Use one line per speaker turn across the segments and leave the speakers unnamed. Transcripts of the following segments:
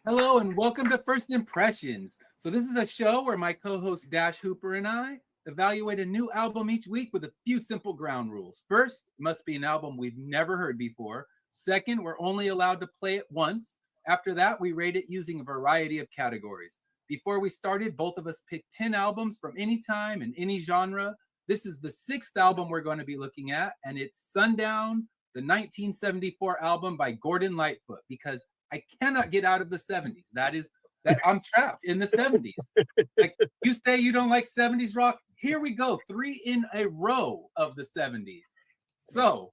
Hello and welcome to First Impressions. So this is a show where my co-host Dash Hooper and I evaluate a new album each week with a few simple ground rules. First, it must be an album we've never heard before. Second, we're only allowed to play it once. After that, we rate it using a variety of categories. Before we started, both of us picked 10 albums from any time and any genre. This is the sixth album we're going to be looking at, and it's Sundown, the 1974 album by Gordon Lightfoot, because I cannot get out of the 70s. That I'm trapped in the 70s. Like, you say you don't like 70s rock? Here we go, 3 in a row of the 70s. So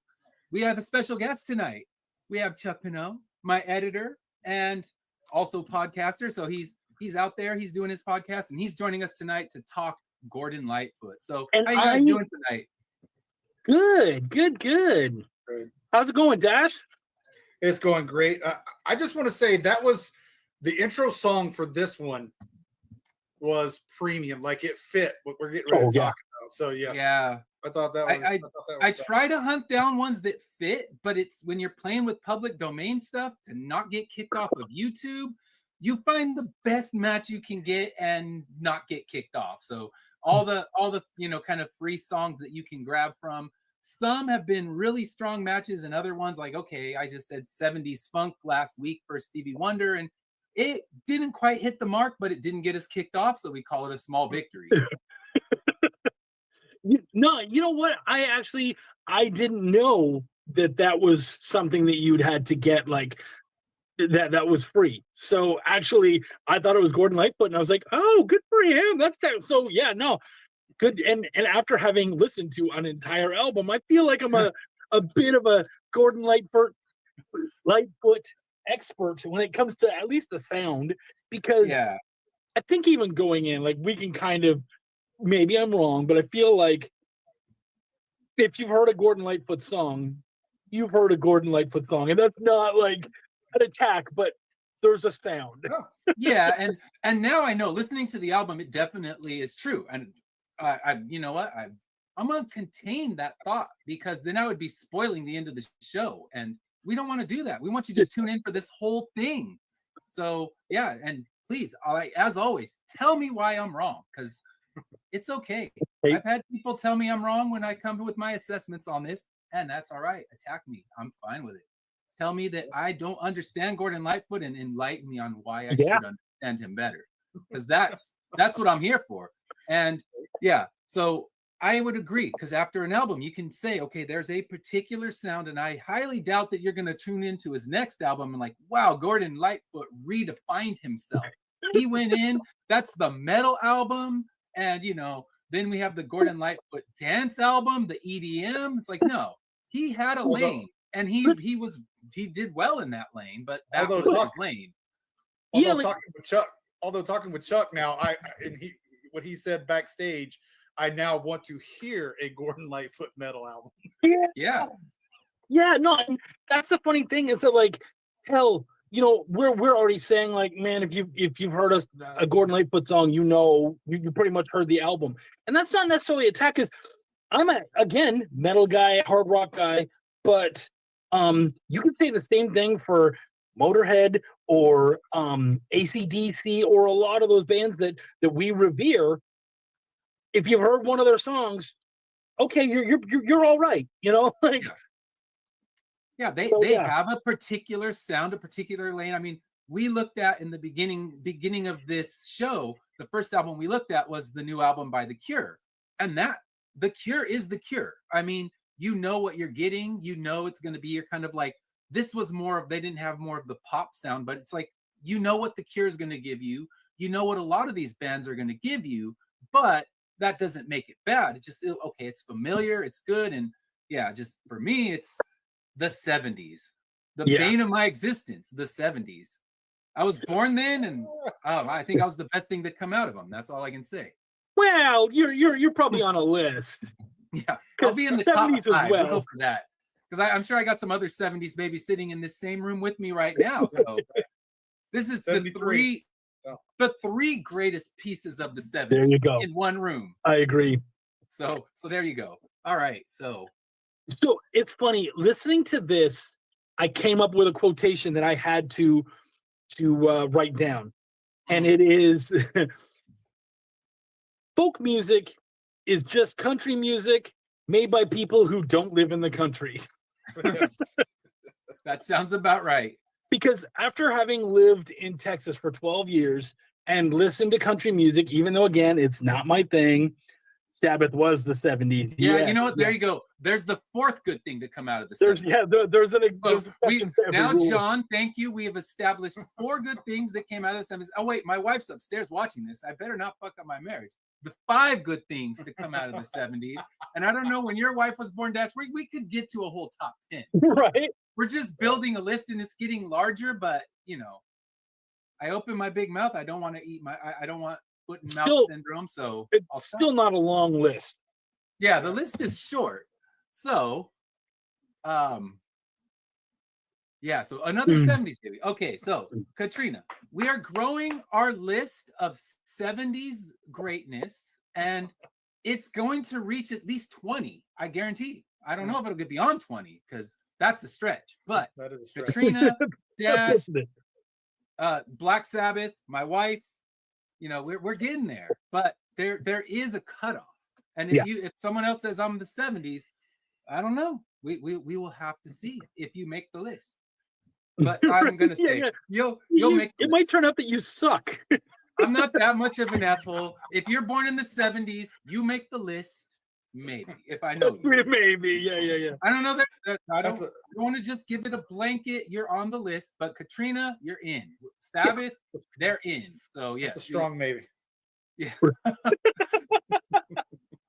we have a special guest tonight. We have Chuck Pineau, my editor and also podcaster. So he's out there, he's doing his podcast, and he's joining us tonight to talk Gordon Lightfoot. So how you guys doing tonight?
Good. How's it going, Dash?
It's going great. I just want to say that was the intro song for this one was premium. Like, it fit what we're getting ready to talk about. So
yeah,
I thought that was.
I try to hunt down ones that fit, but it's when you're playing with public domain stuff to not get kicked off of YouTube. You find the best match you can get and not get kicked off. So all the kind of free songs that you can grab from. Some have been really strong matches, and other ones like, okay, I just said 70s funk last week for Stevie Wonder, and it didn't quite hit the mark, but it didn't get us kicked off, so we call it a small victory.
No, you know what? I didn't know that was something that you'd had to get, like, that was free. So actually, I thought it was Gordon Lightfoot, and I was like, oh, good for him. That's that. So yeah, no. Good, and after having listened to an entire album, I feel like I'm a bit of a Gordon Lightfoot expert when it comes to at least the sound, because I think even going in, like, we can kind of, maybe I'm wrong, but I feel like if you've heard a Gordon Lightfoot song, you've heard a Gordon Lightfoot song, and that's not like an attack, but there's a sound.
Yeah, and now I know, listening to the album, it definitely is true, and you know what? I'm gonna contain that thought, because then I would be spoiling the end of the show, and we don't want to do that. We want you to tune in for this whole thing. So yeah, and please, as always, tell me why I'm wrong, because it's okay. I've had people tell me I'm wrong when I come with my assessments on this, and that's all right. Attack me. I'm fine with it. Tell me that I don't understand Gordon Lightfoot and enlighten me on why I should understand him better, because that's what I'm here for. And yeah, so I would agree, because after an album, you can say, okay, there's a particular sound, and I highly doubt that you're going to tune into his next album and like, wow, Gordon Lightfoot redefined himself. He went in, that's the metal album, and then we have the Gordon Lightfoot dance album, the EDM. It's like, no, he had a lane, and he did well in that lane, but that was his lane.
Although talking with Chuck now, what he said backstage, I now want to hear a Gordon Lightfoot metal album.
Yeah. No, that's the funny thing. Is that, like, hell, we're already saying, like, man, if you've heard a Gordon Lightfoot song, you pretty much heard the album, and that's not necessarily attack. Because I'm again metal guy, hard rock guy, but you can say the same thing for Motorhead or AC/DC or a lot of those bands that we revere. If you've heard one of their songs, okay, you're all right, like.
Yeah, they have a particular sound, a particular lane. I mean, we looked at in the beginning of this show, the first album we looked at was the new album by The Cure, and that The Cure is The Cure. I mean, you know what you're getting. It's going to be your kind of like. This was more of, they didn't have more of the pop sound, but it's like, what The Cure is going to give you. What a lot of these bands are going to give you, but that doesn't make it bad. It's just, okay, it's familiar, it's good. And yeah, just for me, it's the 70s, the bane of my existence, the 70s. I was born then, and I think I was the best thing that come out of them. That's all I can say.
Well, you're probably on a list.
Yeah, I'll be in the top 5.
Well.
We'll go for that. Because I'm sure I got some other 70s babies sitting in this same room with me right now. So this is the three greatest pieces of the 70s
there you go.
In one room.
I agree.
So there you go. All right. So
it's funny listening to this. I came up with a quotation that I had to to write down, and it is folk music is just country music made by people who don't live in the country.
Yes.
That sounds about right.
Because after having lived in Texas for 12 years and listened to country music, even though, again, it's not my thing, Sabbath was the 70s.
Yeah, you know what? There you go. There's the fourth good thing to come out of the
There's
70s.
there's
Now, John, thank you. We have established 4 good things that came out of the 70s. Oh, wait, my wife's upstairs watching this. I better not fuck up my marriage. The 5 good things to come out of the 70s. And I don't know, when your wife was born, Dash, we could get to a whole top 10.
right.
We're just building a list and it's getting larger, but you know, I open my big mouth. I don't want to eat I don't want foot and mouth syndrome. So
it's still not a long list.
Yeah, the list is short. So yeah, so another 70s baby. Okay, so Katrina, we are growing our list of 70s greatness, and it's going to reach at least 20. I guarantee. I don't know if it'll get beyond 20 because that's a stretch. But
That is a stretch.
Katrina, Dash, Black Sabbath, my wife, you know, we're getting there. But there is a cutoff. And if someone else says I'm the 70s, I don't know. We will have to see if you make the list. But I'm gonna say you'll make the
it
list.
might turn out that you suck.
I'm not that much of an asshole. If you're born in the 70s, you make the list. Maybe if I know you.
Maybe, yeah.
I don't know that. I don't want to just give it a blanket. You're on the list, but Katrina, you're in. Sabbath, they're in. So yeah,
it's a strong maybe.
Yeah.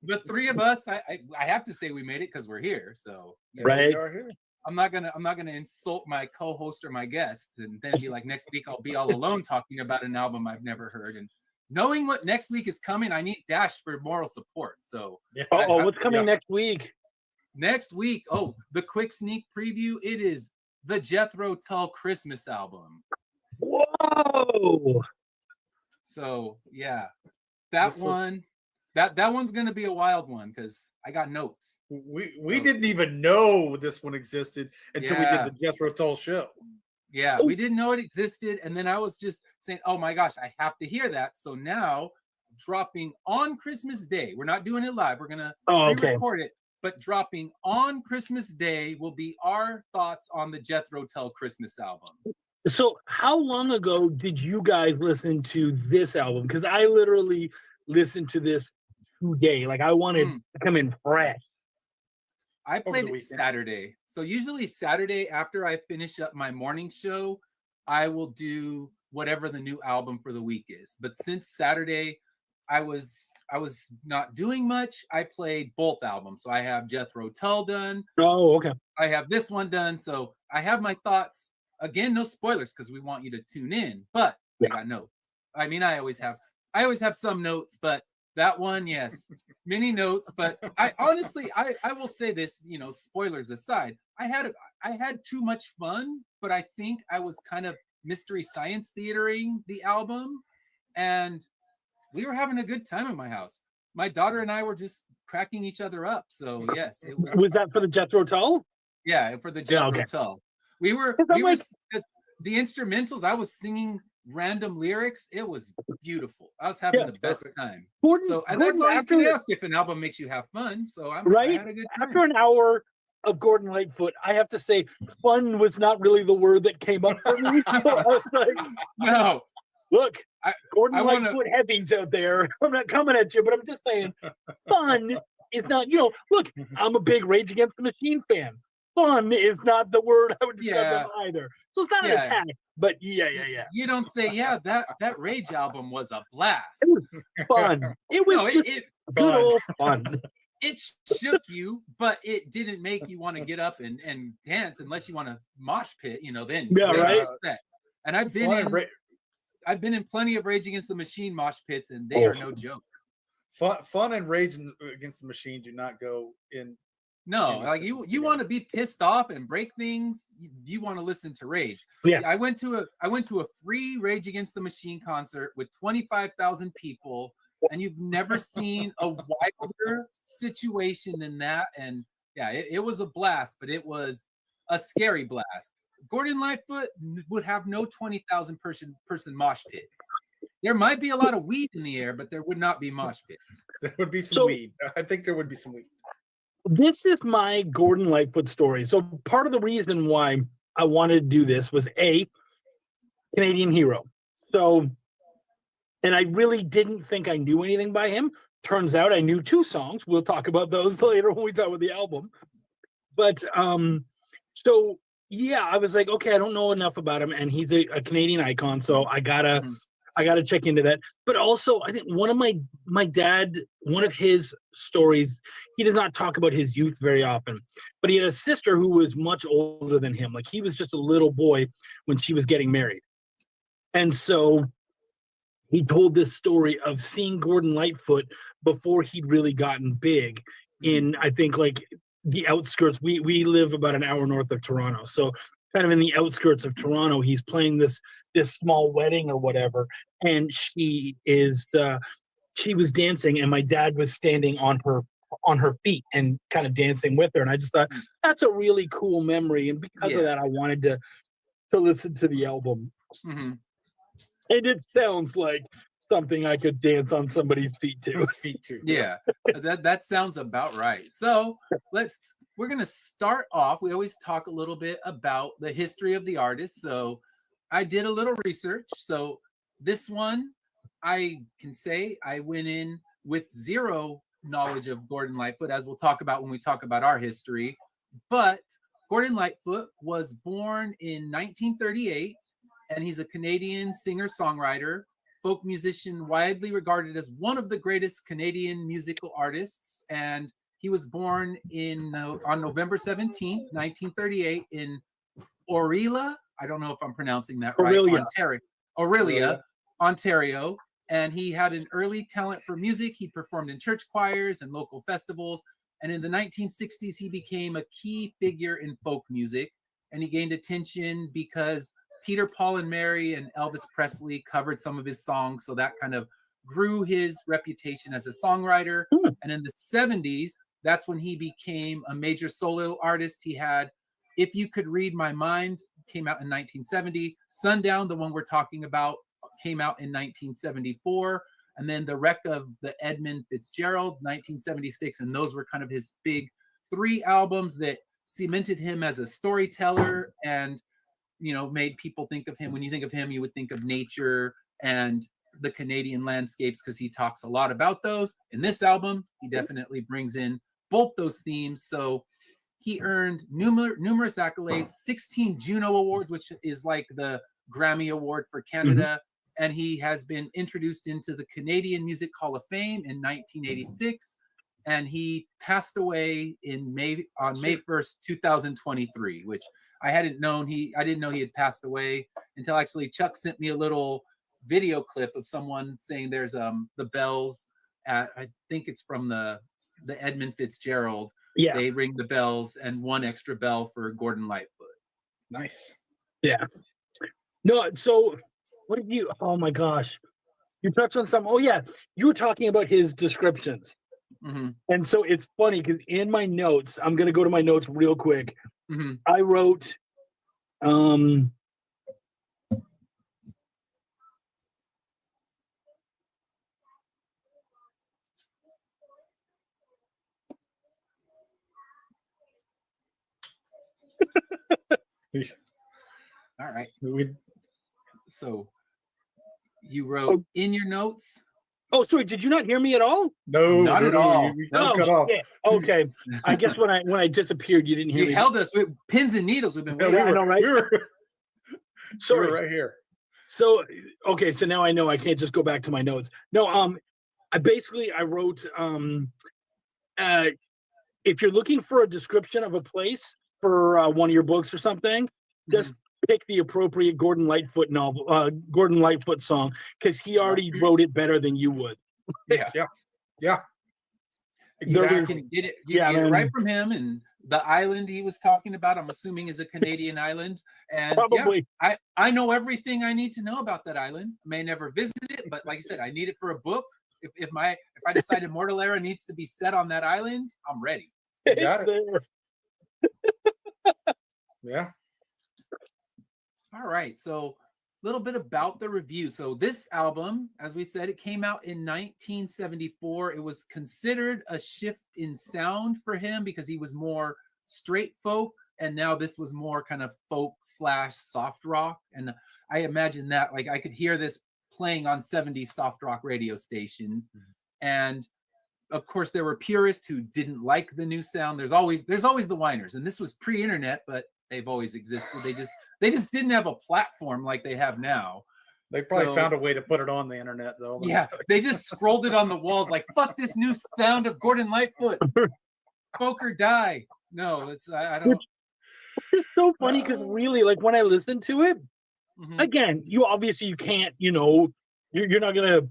The 3 of us, I have to say we made it because we're here. So
right.
We are here.
I'm not gonna insult my co-host or my guest and then be like, next week I'll be all alone talking about an album I've never heard. And knowing what next week is coming, I need Dash for moral support. So
what's coming next week?
Next week, the quick sneak preview. It is the Jethro Tull Christmas album.
Whoa!
So yeah, that one's gonna be a wild one because I got notes.
We didn't even know this one existed until we did the Jethro Tull show.
Yeah, we didn't know it existed, and then I was just saying, "Oh my gosh, I have to hear that." So now, dropping on Christmas Day, we're not doing it live. We're gonna re-record it, but dropping on Christmas Day will be our thoughts on the Jethro Tull Christmas album.
So, how long ago did you guys listen to this album? Because I literally listened to this today. Like, I wanted to come in fresh.
I played it Saturday. So usually Saturday after I finish up my morning show, I will do whatever the new album for the week is. But since Saturday, I was not doing much. I played both albums. So I have Jethro Tull done.
Oh, okay.
I have this one done. So I have my thoughts. Again, no spoilers because we want you to tune in. But I got notes. I mean, I always have some notes, but that one, yes, many notes. But I honestly, I will say this, you know, spoilers aside, I had too much fun, but I think I was kind of mystery science theatering the album, and we were having a good time in my house. My daughter and I were just cracking each other up. So yes, it was.
Was that for the Jethro Tull?
Yeah, for the Jethro Tull. We were the instrumentals. I was singing random lyrics. It was beautiful. I was having the best time. So that's all you can ask if an album makes you have fun. So I had a good time.
After an hour of Gordon Lightfoot, I have to say fun was not really the word that came up for me. So I was like,
no.
Look, Gordon Lightfoot heavies out there. I'm not coming at you, but I'm just saying fun is not, you know, look, I'm a big Rage Against the Machine fan. Fun is not the word I would describe them either. So it's not an attack, but yeah.
You don't say, that Rage album was a blast.
It was fun. It was good old fun.
It shook you, but it didn't make you want to get up and dance unless you want to mosh pit, you know, then.
Right.
And I've been in plenty of Rage Against the Machine mosh pits, and they are no joke.
Fun and Rage Against the Machine do not go in.
No, like you want to be pissed off and break things. You want to listen to Rage.
Yeah.
I went to a free Rage Against the Machine concert with 25,000 people, and you've never seen a wilder situation than that. And yeah, it was a blast, but it was a scary blast. Gordon Lightfoot would have no 20,000 person mosh pits. There might be a lot of weed in the air, but there would not be mosh pits.
There would be some weed. I think there would be some weed.
This is my Gordon Lightfoot story. So part of the reason why I wanted to do this was Canadian hero. So, and I really didn't think I knew anything by him. Turns out I knew 2 songs. We'll talk about those later when we talk about the album. But so yeah, I was like, okay, I don't know enough about him, and he's a Canadian icon, so I gotta check into that. But also, I think one of his stories, he does not talk about his youth very often, but he had a sister who was much older than him. Like, he was just a little boy when she was getting married. And so he told this story of seeing Gordon Lightfoot before he'd really gotten big in, I think, like the outskirts. We live about an hour north of Toronto. So kind of in the outskirts of Toronto, he's playing this small wedding or whatever. And she was dancing, and my dad was standing on her feet and kind of dancing with her. And I just thought, that's a really cool memory. And because of that, I wanted to listen to the album.
Mm-hmm.
And it sounds like something I could dance on somebody's feet to.
Yeah, that sounds about right. So we're gonna start off. We always talk a little bit about the history of the artist. So I did a little research. So this one, I can say I went in with zero knowledge of Gordon Lightfoot, as we'll talk about when we talk about our history. But Gordon Lightfoot was born in 1938. And he's a Canadian singer-songwriter, folk musician, widely regarded as one of the greatest Canadian musical artists. And he was born on November 17th, 1938 in Orillia. I don't know if I'm pronouncing that right. Orillia, Ontario. And he had an early talent for music. He performed in church choirs and local festivals. And in the 1960s, he became a key figure in folk music. And he gained attention because Peter, Paul, and Mary and Elvis Presley covered some of his songs. So that kind of grew his reputation as a songwriter. And in the 70s, that's when he became a major solo artist. He had If You Could Read My Mind, came out in 1970. Sundown, the one we're talking about, came out in 1974. And then The Wreck of the Edmund Fitzgerald, 1976. And those were kind of his big 3 albums that cemented him as a storyteller and made people think of him. When you think of him, you would think of nature and the Canadian landscapes, because he talks a lot about those. In this album, he definitely brings in both those themes. So he earned numerous accolades, 16 Juno Awards, which is like the Grammy Award for Canada. And he has been introduced into the Canadian Music Hall of Fame in 1986. And he passed away on May 1st, 2023, which I didn't know he had passed away until actually Chuck sent me a little video clip of someone saying there's the bells at, I think it's from the Edmund Fitzgerald. Yeah. They ring the bells, and 1 extra bell for Gordon Lightfoot.
Nice.
Yeah. No, so what did you, oh my gosh. You touched on something. Oh yeah. You were talking about his descriptions. And so it's funny because in my notes, I'm going to go to my notes real quick. I wrote,
all right. So you wrote in your notes.
Oh, sorry. Did you not hear me at all?
No,
not at all.
No, cut off.
Okay. I guess when I disappeared, you didn't hear me.
You held us with pins and neadles. We've been waiting.
I know, right?
We were right here.
So, okay. So now I know I can't just go back to my notes. No, I wrote, if you're looking for a description of a place for one of your books or something, just pick the appropriate Gordon Lightfoot song, because he already wrote it better than you would.
Yeah.
Exactly. You can get it right from him. And the island he was talking about, I'm assuming, is a Canadian island. And
probably.
I know everything I need to know about that island. I may never visit it, but like I said, I need it for a book. If I decide Immortal Era needs to be set on that island, I'm ready.
You got it. Yeah.
All right, so a little bit about the review. So this album, as we said, it came out in 1974. It was considered a shift in sound for him because he was more straight folk, and now this was more kind of folk slash soft rock. And I imagine that, like, I could hear this playing on 70s soft rock radio stations. And of course there were purists who didn't like the new sound. There's always the whiners, and this was pre-internet, but they've always existed. They just didn't have a platform like they have now.
They probably found a way to put it on the internet, though.
Yeah, they just scrolled it on the walls like, fuck this new sound of Gordon Lightfoot. Folk or die. No, it's I don't.
It's so funny because really, like, when I listen to it, again, you can't, you're not gonna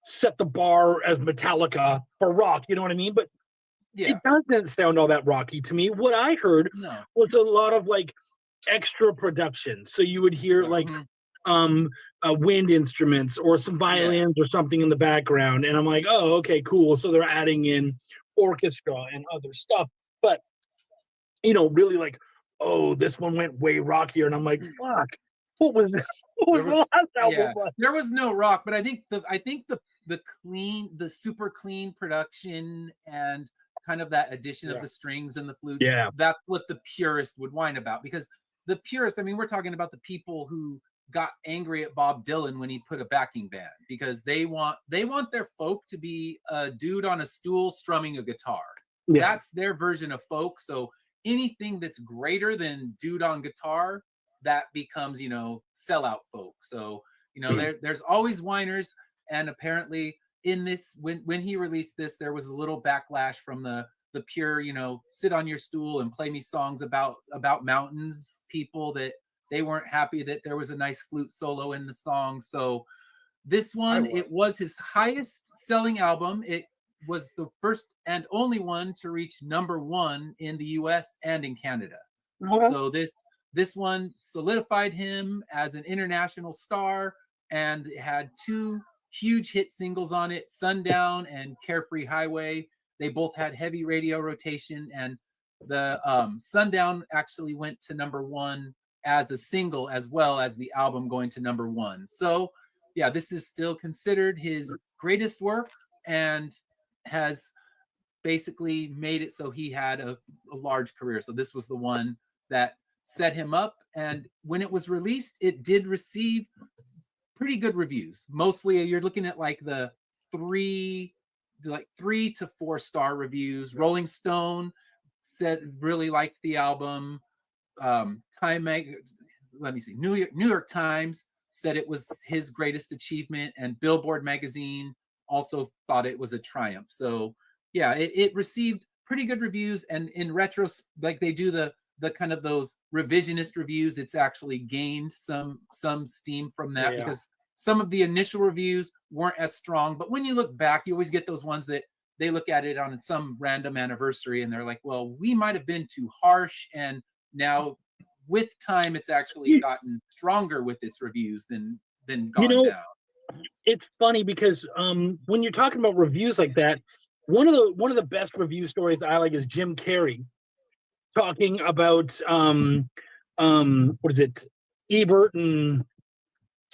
set the bar as Metallica for rock, you know what I mean? But
Yeah,
it doesn't sound all that rocky to me. What I heard
no.
was a lot of like extra production. So you would hear like wind instruments or some violins or something in the background. And I'm like, oh, okay, cool. So they're adding in orchestra and other stuff. But, really like, oh, this one went way rockier. And I'm like, fuck, what was the last album?
There was no rock, but I think the super clean production and kind of that addition of the strings and the flutes, that's what the purist would whine about. Because the purists, I mean, we're talking about the people who got angry at Bob Dylan when he put a backing band, because they want their folk to be a dude on a stool strumming a guitar. That's their version of folk. So anything that's greater than dude on guitar, that becomes, sellout folk. So, there's always whiners. And apparently in this, when he released this, there was a little backlash from the pure, sit on your stool and play me songs about mountains people, that they weren't happy that there was a nice flute solo in the song. So this one, it was his highest selling album. It was the first and only one to reach #1 in the US and in Canada. So this one solidified him as an international star, and it had 2 huge hit singles on it, Sundown and Carefree Highway. They both had heavy radio rotation, and the Sundown actually went to #1 as a single, as well as the album going to #1. So yeah, this is still considered his greatest work, and has basically made it so he had a large career. So this was the one that set him up. And when it was released, it did receive pretty good reviews. Mostly you're looking at like the 3 to 4 star reviews. Rolling Stone said really liked the album. New York Times said it was his greatest achievement, and Billboard magazine also thought it was a triumph. So yeah, it received pretty good reviews. And in retro, like they do the kind of those revisionist reviews, it's actually gained some steam from that, because some of the initial reviews weren't as strong. But when you look back, you always get those ones that they look at it on some random anniversary and they're like, well, we might have been too harsh. And now with time, it's actually gotten stronger with its reviews than gone down.
It's funny because when you're talking about reviews like that, one of the best review stories I like is Jim Carrey talking about what is it, Ebert and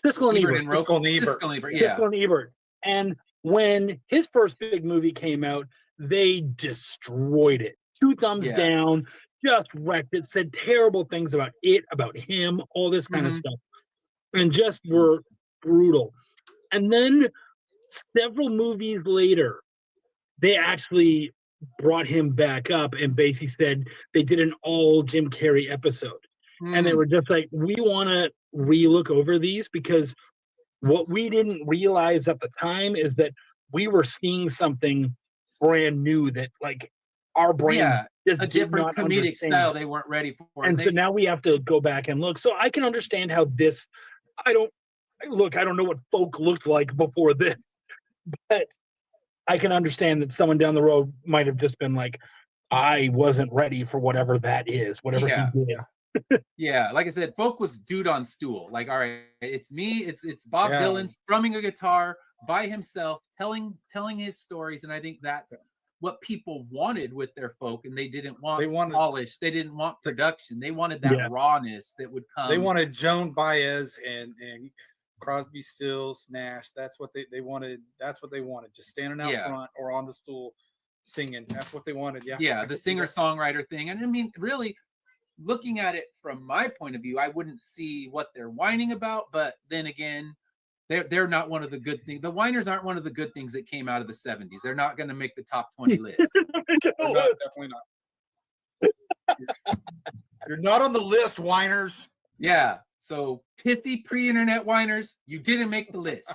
Siskel and Ebert. Siskel and Ebert. And when his first big movie came out, they destroyed it. 2 thumbs down, just wrecked it, said terrible things about it, about him, all this kind of stuff, and just were brutal. And then several movies later, they actually brought him back up and basically said they did an all Jim Carrey episode. And they were just like, we want to relook over these, because what we didn't realize at the time is that we were seeing something brand new that, like, our brain just
a different comedic style they weren't ready for.
And so now we have to go back and look. So I can understand how this, I don't know what folk looked like before this, but I can understand that someone down the road might have just been like, I wasn't ready for whatever that is, whatever he did.
Yeah, like I said, folk was dude on stool. Like, all right, it's me, it's Bob Dylan strumming a guitar by himself, telling his stories. And I think that's what people wanted with their folk, and they didn't want polish, they didn't want production, they wanted that rawness that would come.
They wanted Joan Baez and Crosby, Stills, Nash. That's what they wanted. That's what they wanted. Just standing out front or on the stool singing. That's what they wanted.
Yeah, the singer-songwriter thing. And I mean, really, looking at it from my point of view, I wouldn't see what they're whining about. But then again, they're not one of the good things. The whiners aren't one of the good things that came out of the 70s. They're not going to make the top 20 list.
Definitely not. You're not on the list, whiners.
Yeah. So pissy pre-internet whiners, you didn't make the list.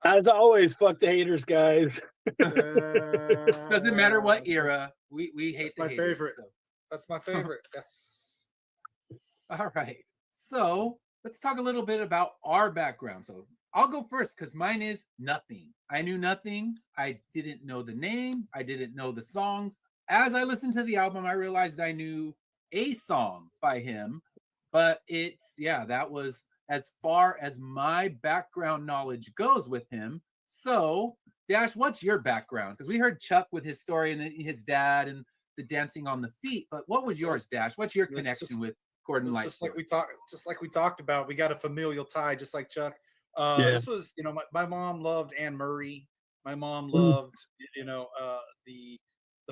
As always, fuck the haters, guys.
Doesn't matter what era. We hate
That's my
haters,
favorite.
So.
That's my favorite. Yes.
All right. So let's talk a little bit about our background. So I'll go first because mine is nothing. I knew nothing. I didn't know the name. I didn't know the songs. As I listened to the album, I realized I knew a song by him, but that was as far as my background knowledge goes with him. So Dash, what's your background? Because we heard Chuck with his story and his dad and the dancing on the feet, but what was yours, Dash? What's your connection with Gordon Lightfoot?
Just like we talked about, we got a familial tie, just like Chuck. This was, my mom loved Anne Murray. My mom loved, the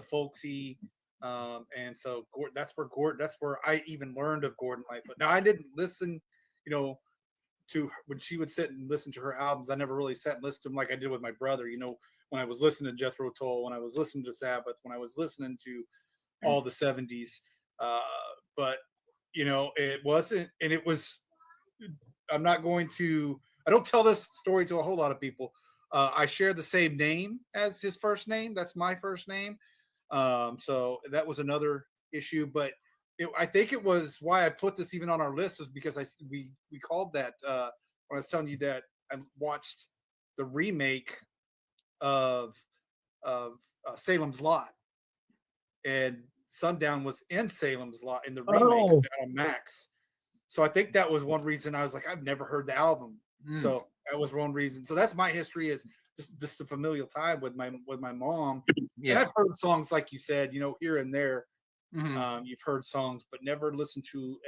folksy, and so that's where I even learned of Gordon Lightfoot. Now I didn't listen, to when she would sit and listen to her albums. I never really sat and listened to them like I did with my brother. When I was listening to Jethro Tull, when I was listening to Sabbath, when I was listening to all the 70s, but it wasn't, and it was. I don't tell this story to a whole lot of people. I share the same name as his first name. That's my first name. So that was another issue, but I think it was why I put this even on our list was because we called that when I was telling you that I watched the remake of Salem's Lot, and Sundown was in Salem's Lot in the remake on Max. So I think that was one reason I was like, I've never heard the album. So that was one reason. So that's my history, is just a familial tie with my mom. Yeah. And I've heard songs like you said, here and there. Mm-hmm. You've heard songs, but never listened to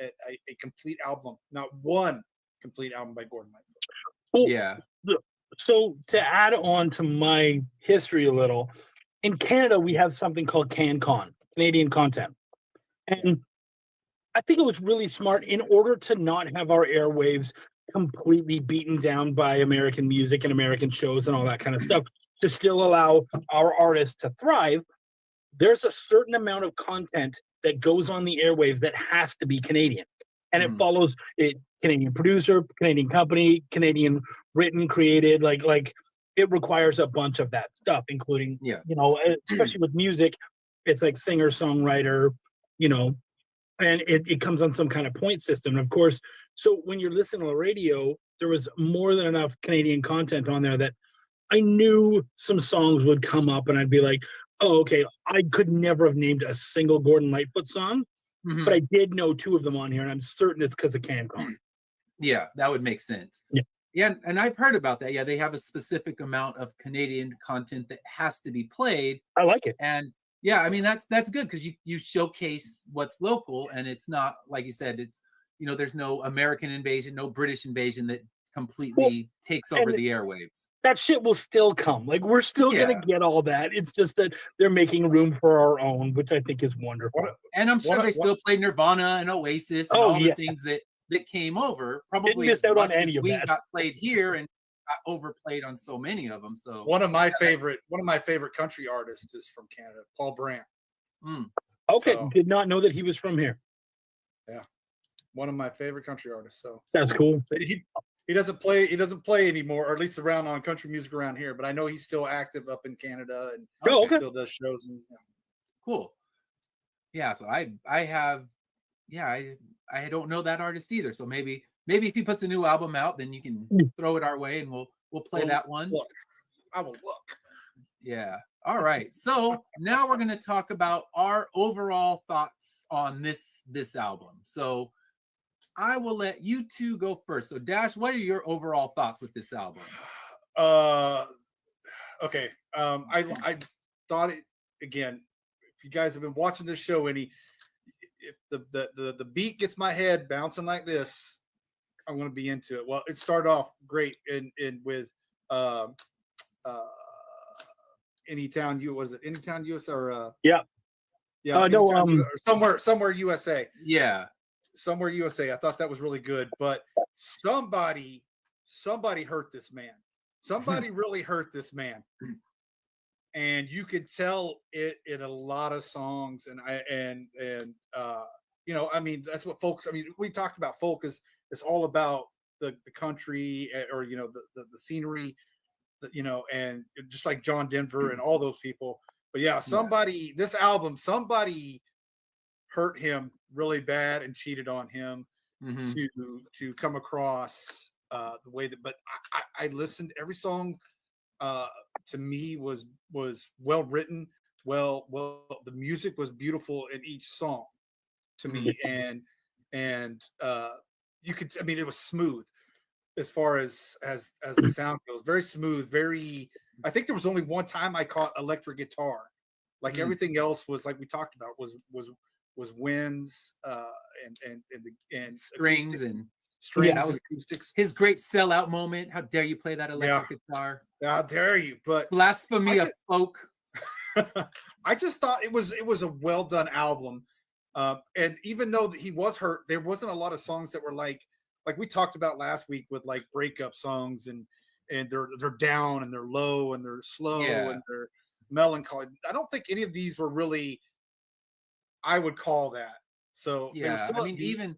a complete album. Not one complete album by Gordon Lightfoot.
Well, yeah. So to add on to my history a little, in Canada we have something called CanCon, Canadian Content, and I think it was really smart in order to not have our airwaves completely beaten down by American music and American shows and all that kind of stuff, to still allow our artists to thrive. There's a certain amount of content that goes on the airwaves that has to be Canadian. And it follows it, Canadian producer, Canadian company, Canadian written, created, like it requires a bunch of that stuff, including, especially with music, it's like singer, songwriter, and it comes on some kind of point system. And of course, so when you're listening to the radio, there was more than enough Canadian content on there that I knew some songs would come up and I'd be like, oh, okay, I could never have named a single Gordon Lightfoot song, but I did know two of them on here, and I'm certain it's because of CanCon.
Yeah, that would make sense. Yeah, and I've heard about that. Yeah, they have a specific amount of Canadian content that has to be played.
I like it.
And yeah, I mean, that's good because you showcase what's local, and it's not, like you said, it's, there's no American invasion, no British invasion that completely takes over the airwaves.
That shit will still come. Like, we're still going to get all that. It's just that they're making room for our own, which I think is wonderful.
And I'm sure they still play Nirvana and Oasis and all the things that came over. Probably
missed out on any of
that.
We
got played here and got overplayed on so many of them. So
one of my favorite country artists is from Canada, Paul Brandt.
Okay, so, did not know that he was from here.
Yeah, one of my favorite country artists. So
that's cool.
He doesn't play anymore, or at least around on country music around here. But I know he's still active up in Canada and still does shows. And,
Cool. Yeah. So I don't know that artist either. So maybe if he puts a new album out, then you can throw it our way and we'll play that one.
Look. I will look.
Yeah. All right. So now we're going to talk about our overall thoughts on this album. So I will let you two go first. So Dash, what are your overall thoughts with this album?
Okay. I thought again, if you guys have been watching this show, if the beat gets my head bouncing like this, I'm going to be into it. Well, it started off great with Anytown US or
Yeah.
yeah,
No,
somewhere USA.
Yeah.
Somewhere USA. I thought that was really good, but somebody hurt this man. Somebody really hurt this man. And you could tell it in a lot of songs, and you know, I mean, that's what folks. I mean, we talked about folk is it's all about the country, or you know, the scenery, you know, and just like John Denver and all those people. But yeah, this album, somebody hurt him really bad and cheated on him to come across the way that. But I listened every song. To me was well written. Well, the music was beautiful in each song to me, and you could. I mean, it was smooth as far as the sound goes. Very smooth. Very. I think there was only one time I caught electric guitar. Like everything else was, like we talked about, was winds and
strings and
acoustics.
His great sellout moment. How dare you play that electric guitar?
How dare you? But
blasphemy of folk.
I just thought it was a well done album. And even though he was hurt, there wasn't a lot of songs that were like we talked about last week with like breakup songs and they're down and they're low and they're slow and they're melancholy. I don't think any of these were really, I would call that. So
yeah, I mean,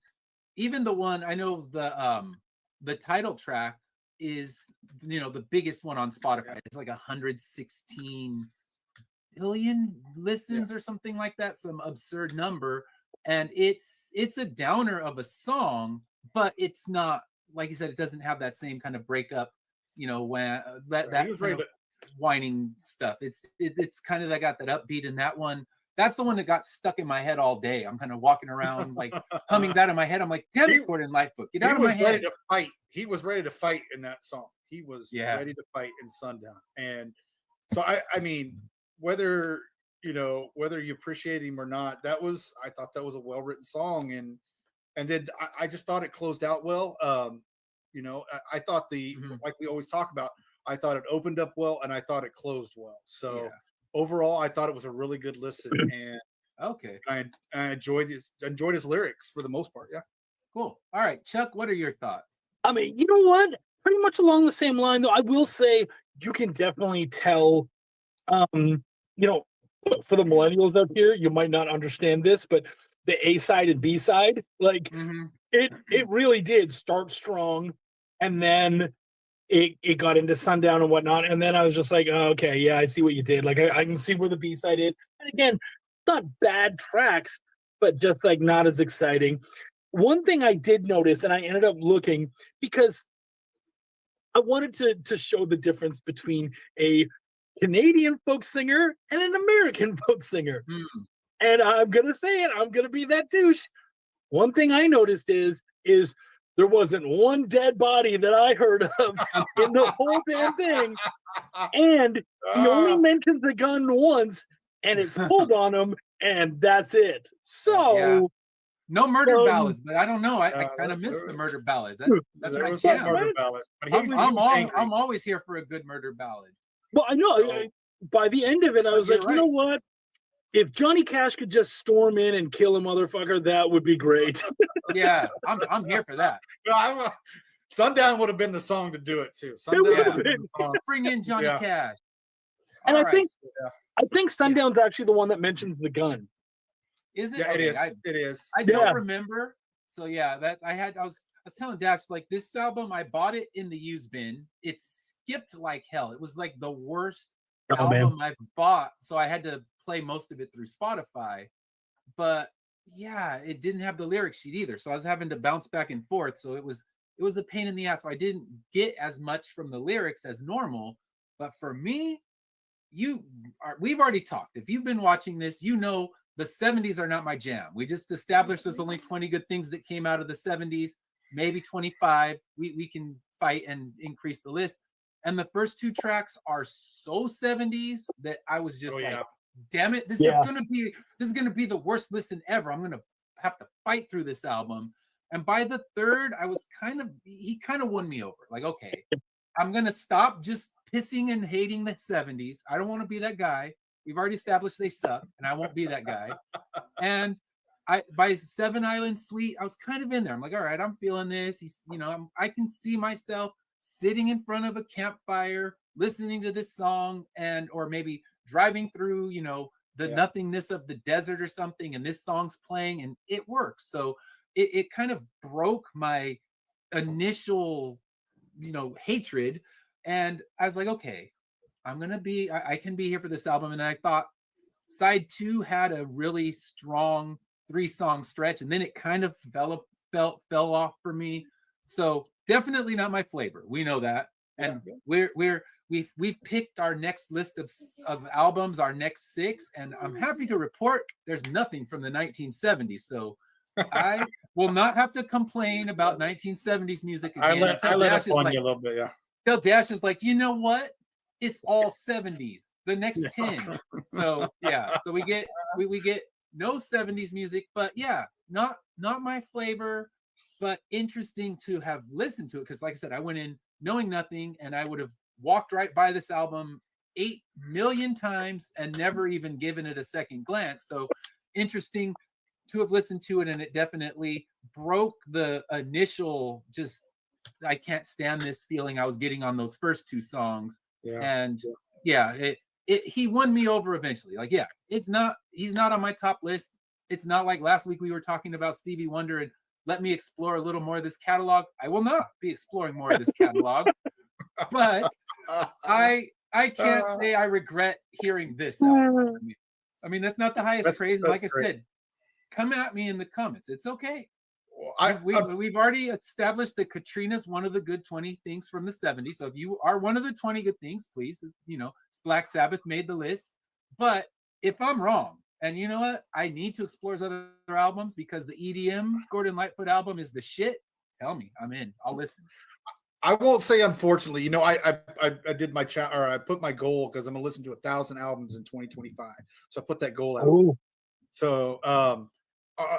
even the one, I know the title track is, you know, the biggest one on Spotify. It's like 116 billion listens or something like that, some absurd number. And it's a downer of a song, but it's not, like you said, it doesn't have that same kind of breakup, you know, when that whining stuff. It's kind of, I got that upbeat in that one. That's the one that got stuck in my head all day. I'm kind of walking around like humming that in my head. I'm like, damn it, Gordon Lightfoot, get out of my head.
Ready to fight. He was ready to fight in that song. He was ready to fight in Sundown. And so I mean, whether you appreciate him or not, I thought that was a well-written song. And then I just thought it closed out well. You know, I thought like we always talk about, I thought it opened up well and I thought it closed well. So overall, I thought it was a really good listen, and I enjoyed his lyrics for the most part. Yeah,
cool. All right, Chuck, what are your thoughts?
I mean, you know what? Pretty much along the same line, though. I will say you can definitely tell. You know, for the millennials out here, you might not understand this, but the A side and B side, like it really did start strong, and then it got into Sundown and whatnot, and then I was just like, oh, okay, yeah, I see what you did. Like I can see where the B side is, and again, not bad tracks, but just like not as exciting. One thing I did notice, and I ended up looking because I wanted to show the difference between a Canadian folk singer and an American folk singer. And I'm gonna say it, I'm gonna be that douche. One thing I noticed is there wasn't one dead body that I heard of in the whole damn thing. And he only mentions the gun once, and it's pulled on him, and that's it. So
no murder ballads, but I don't know. I kind of miss the murder ballads. That's my jam.
Murder ballad.
I'm always here for a good murder ballad.
Well, I know. By the end of it, I was like, you know what? If Johnny Cash could just storm in and kill a motherfucker, that would be great.
Yeah, I'm here for that.
No, Sundown would have been the song to do it too. Sundown
bring in Johnny Cash.
And I think Sundown's actually the one that mentions the gun.
Is it?
Yeah,
okay,
it is.
I don't remember. So yeah, I was telling Dash, like, this album, I bought it in the used bin. It skipped like hell. It was like the worst album I've bought. So I had to play most of it through Spotify. But yeah, it didn't have the lyric sheet either. So I was having to bounce back and forth. So it was a pain in the ass. So I didn't get as much from the lyrics as normal. But for me, we've already talked. If you've been watching this, you know the 70s are not my jam. We just established there's only 20 good things that came out of the 70s, maybe 25. We can fight and increase the list. And the first two tracks are so 70s that I was just damn it, this is gonna be the worst listen ever. I'm gonna have to fight through this album. And by the third, he kind of won me over. Like, okay, I'm gonna stop just pissing and hating the 70s. I don't want to be that guy. We've already established they suck, and I won't be that guy. And by Seven Island Suite, I was kind of in there. I'm like, all right, I'm feeling this. I can see myself sitting in front of a campfire, listening to this song, or maybe driving through, the nothingness of the desert or something, and this song's playing, and it works. So it kind of broke my initial, hatred. And I was like, okay, I can be here for this album. And I thought side 2 had a really strong 3-song stretch, and then it kind of fell off for me. So definitely not my flavor. We know that. And we've picked our next list of albums, our next 6, and I'm happy to report there's nothing from the 1970s. So I will not have to complain about 1970s music again.
I let up on you a little bit, yeah.
Till Dash is like, you know what? It's all 70s. The next 10. So yeah. So we get no 70s music, but yeah, not my flavor, but interesting to have listened to it. Because like I said, I went in knowing nothing, and I would have walked right by this album 8 million times and never even given it a second glance. So interesting to have listened to it, and it definitely broke the initial just I can't stand this feeling I was getting on those first 2 songs. Yeah. And he won me over eventually. Like, yeah, he's not on my top list. It's not like last week we were talking about Stevie Wonder and let me explore a little more of this catalog. I will not be exploring more of this catalog, but I can't say I regret hearing this album. I mean, that's not the highest praise. Like I said, come at me in the comments. It's okay. We've already established that Katrina's one of the good 20 things from the 70s. So if you are one of the 20 good things, please, Black Sabbath made the list. But if I'm wrong, and you know what, I need to explore his other albums because the EDM Gordon Lightfoot album is the shit. Tell me, I'm in. I'll listen.
I won't say unfortunately. I did my I put my goal because I'm gonna listen to 1,000 albums in 2025. So I put that goal out.
Ooh.
So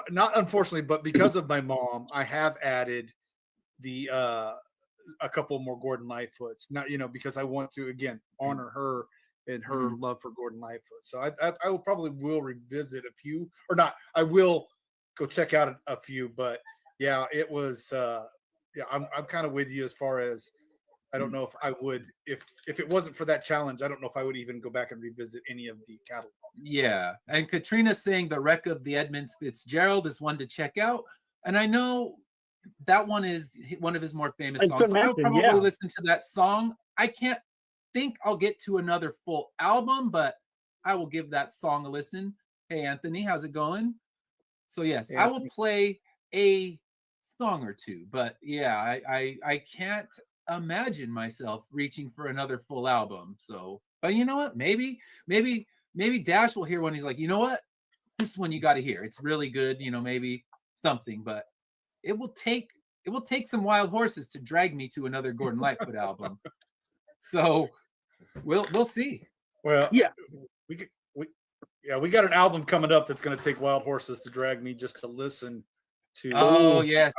not unfortunately, but because of my mom, I have added the a couple more Gordon Lightfoots. Not because I want to again honor her and her love for Gordon Lightfoot. So I will probably revisit a few, or not. I will go check out a few, but yeah, it was. I'm kind of with you as far as I don't know if I would if it wasn't for that challenge. I don't know if I would even go back and revisit any of the catalog.
Yeah, and Katrina's saying the Wreck of the Edmund Fitzgerald is one to check out, and I know that one is one of his more famous songs. So I'll probably listen to that song. I can't think I'll get to another full album, but I will give that song a listen. Hey Anthony, how's it going? So yes, I will play a song or two, but yeah, I can't imagine myself reaching for another full album. So, but you know what? Maybe Dash will hear one. He's like, you know what? This one you got to hear. It's really good. Maybe something, but it will take some wild horses to drag me to another Gordon Lightfoot album. So we'll see.
Well, yeah, we got an album coming up that's going to take wild horses to drag me just to listen to.
Oh yes.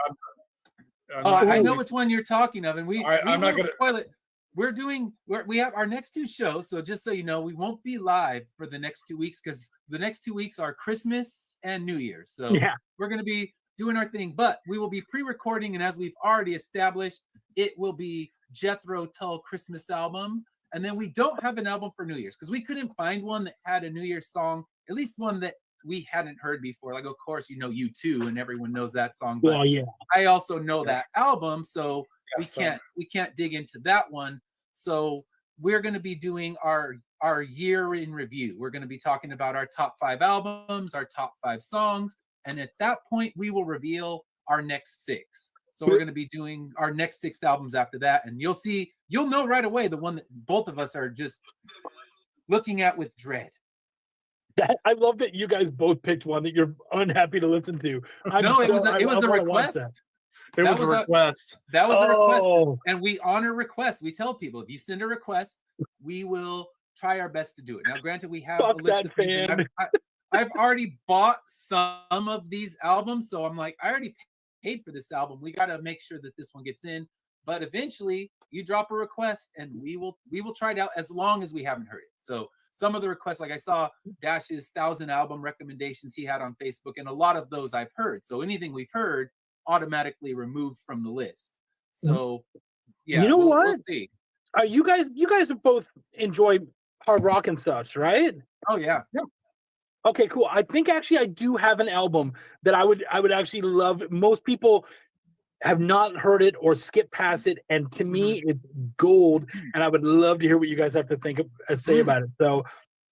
I know which one you're talking of, and I'm not going to spoil it. We have our next 2 shows, so just so you know, we won't be live for the next 2 weeks because the next 2 weeks are Christmas and New Year's. So we're going to be doing our thing, but we will be pre-recording, and as we've already established, it will be Jethro Tull Christmas album, and then we don't have an album for New Year's because we couldn't find one that had a New Year's song, at least one that we hadn't heard before. Like, of course, U2, and everyone knows that song, but I also know that album, so we can't dig into that one. So we're going to be doing our year in review. We're going to be talking about our top 5 albums, our top 5 songs, and at that point we will reveal our next 6. So we're going to be doing our next 6 albums after that, and you'll know right away the one that both of us are just looking at with dread.
I love that you guys both picked one that you're unhappy to listen to.
It was a request.
That was a request.
That was a request, and we honor requests. We tell people if you send a request, we will try our best to do it. Now, granted, we have
Fuck
a list
that
of things, and
fan.
I've already bought some of these albums, so I'm like, I already paid for this album. We got to make sure that this one gets in. But eventually, you drop a request, and we will try it out as long as we haven't heard it. So some of the requests, like I saw Dash's 1,000 album recommendations he had on Facebook, and a lot of those I've heard. So anything we've heard automatically removed from the list. So yeah,
You know
we'll
what?
see.
You guys have both enjoyed hard rock and such, right?
Oh yeah.
Okay, cool. I think actually I do have an album that I would actually love. Most people have not heard it or skipped past it, and to me, it's gold. And I would love to hear what you guys have to say about it. So,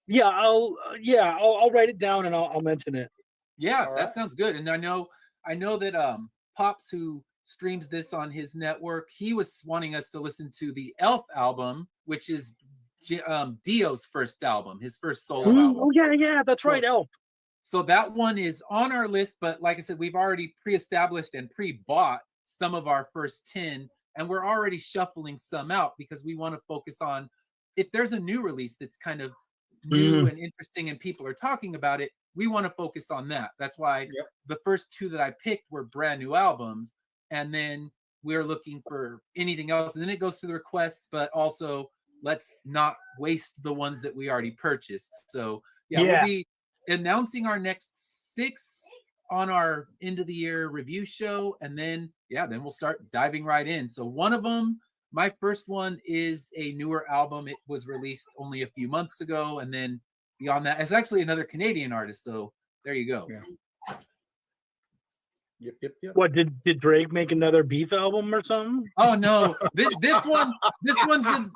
yeah, I'll write it down and I'll mention it.
Yeah, that sounds good. And I know that Pops, who streams this on his network, he was wanting us to listen to the Elf album, which is Dio's first album, his first solo album.
Oh yeah, that's right, Elf.
So that one is on our list, but like I said, we've already pre-established and pre-bought some of our first 10, and we're already shuffling some out because we want to focus on, if there's a new release that's kind of new and interesting and people are talking about it, we want to focus on that. That's why the first 2 that I picked were brand new albums, and then we're looking for anything else, and then it goes to the request, but also let's not waste the ones that we already purchased. So we'll be announcing our next 6 on our end of the year review show, and then we'll start diving right in. So one of them, my first one, is a newer album. It was released only a few months ago, and then beyond that, it's actually another Canadian artist. So there you go.
Yep.
What did Drake make another Beef album or something?
Oh no, this one's in,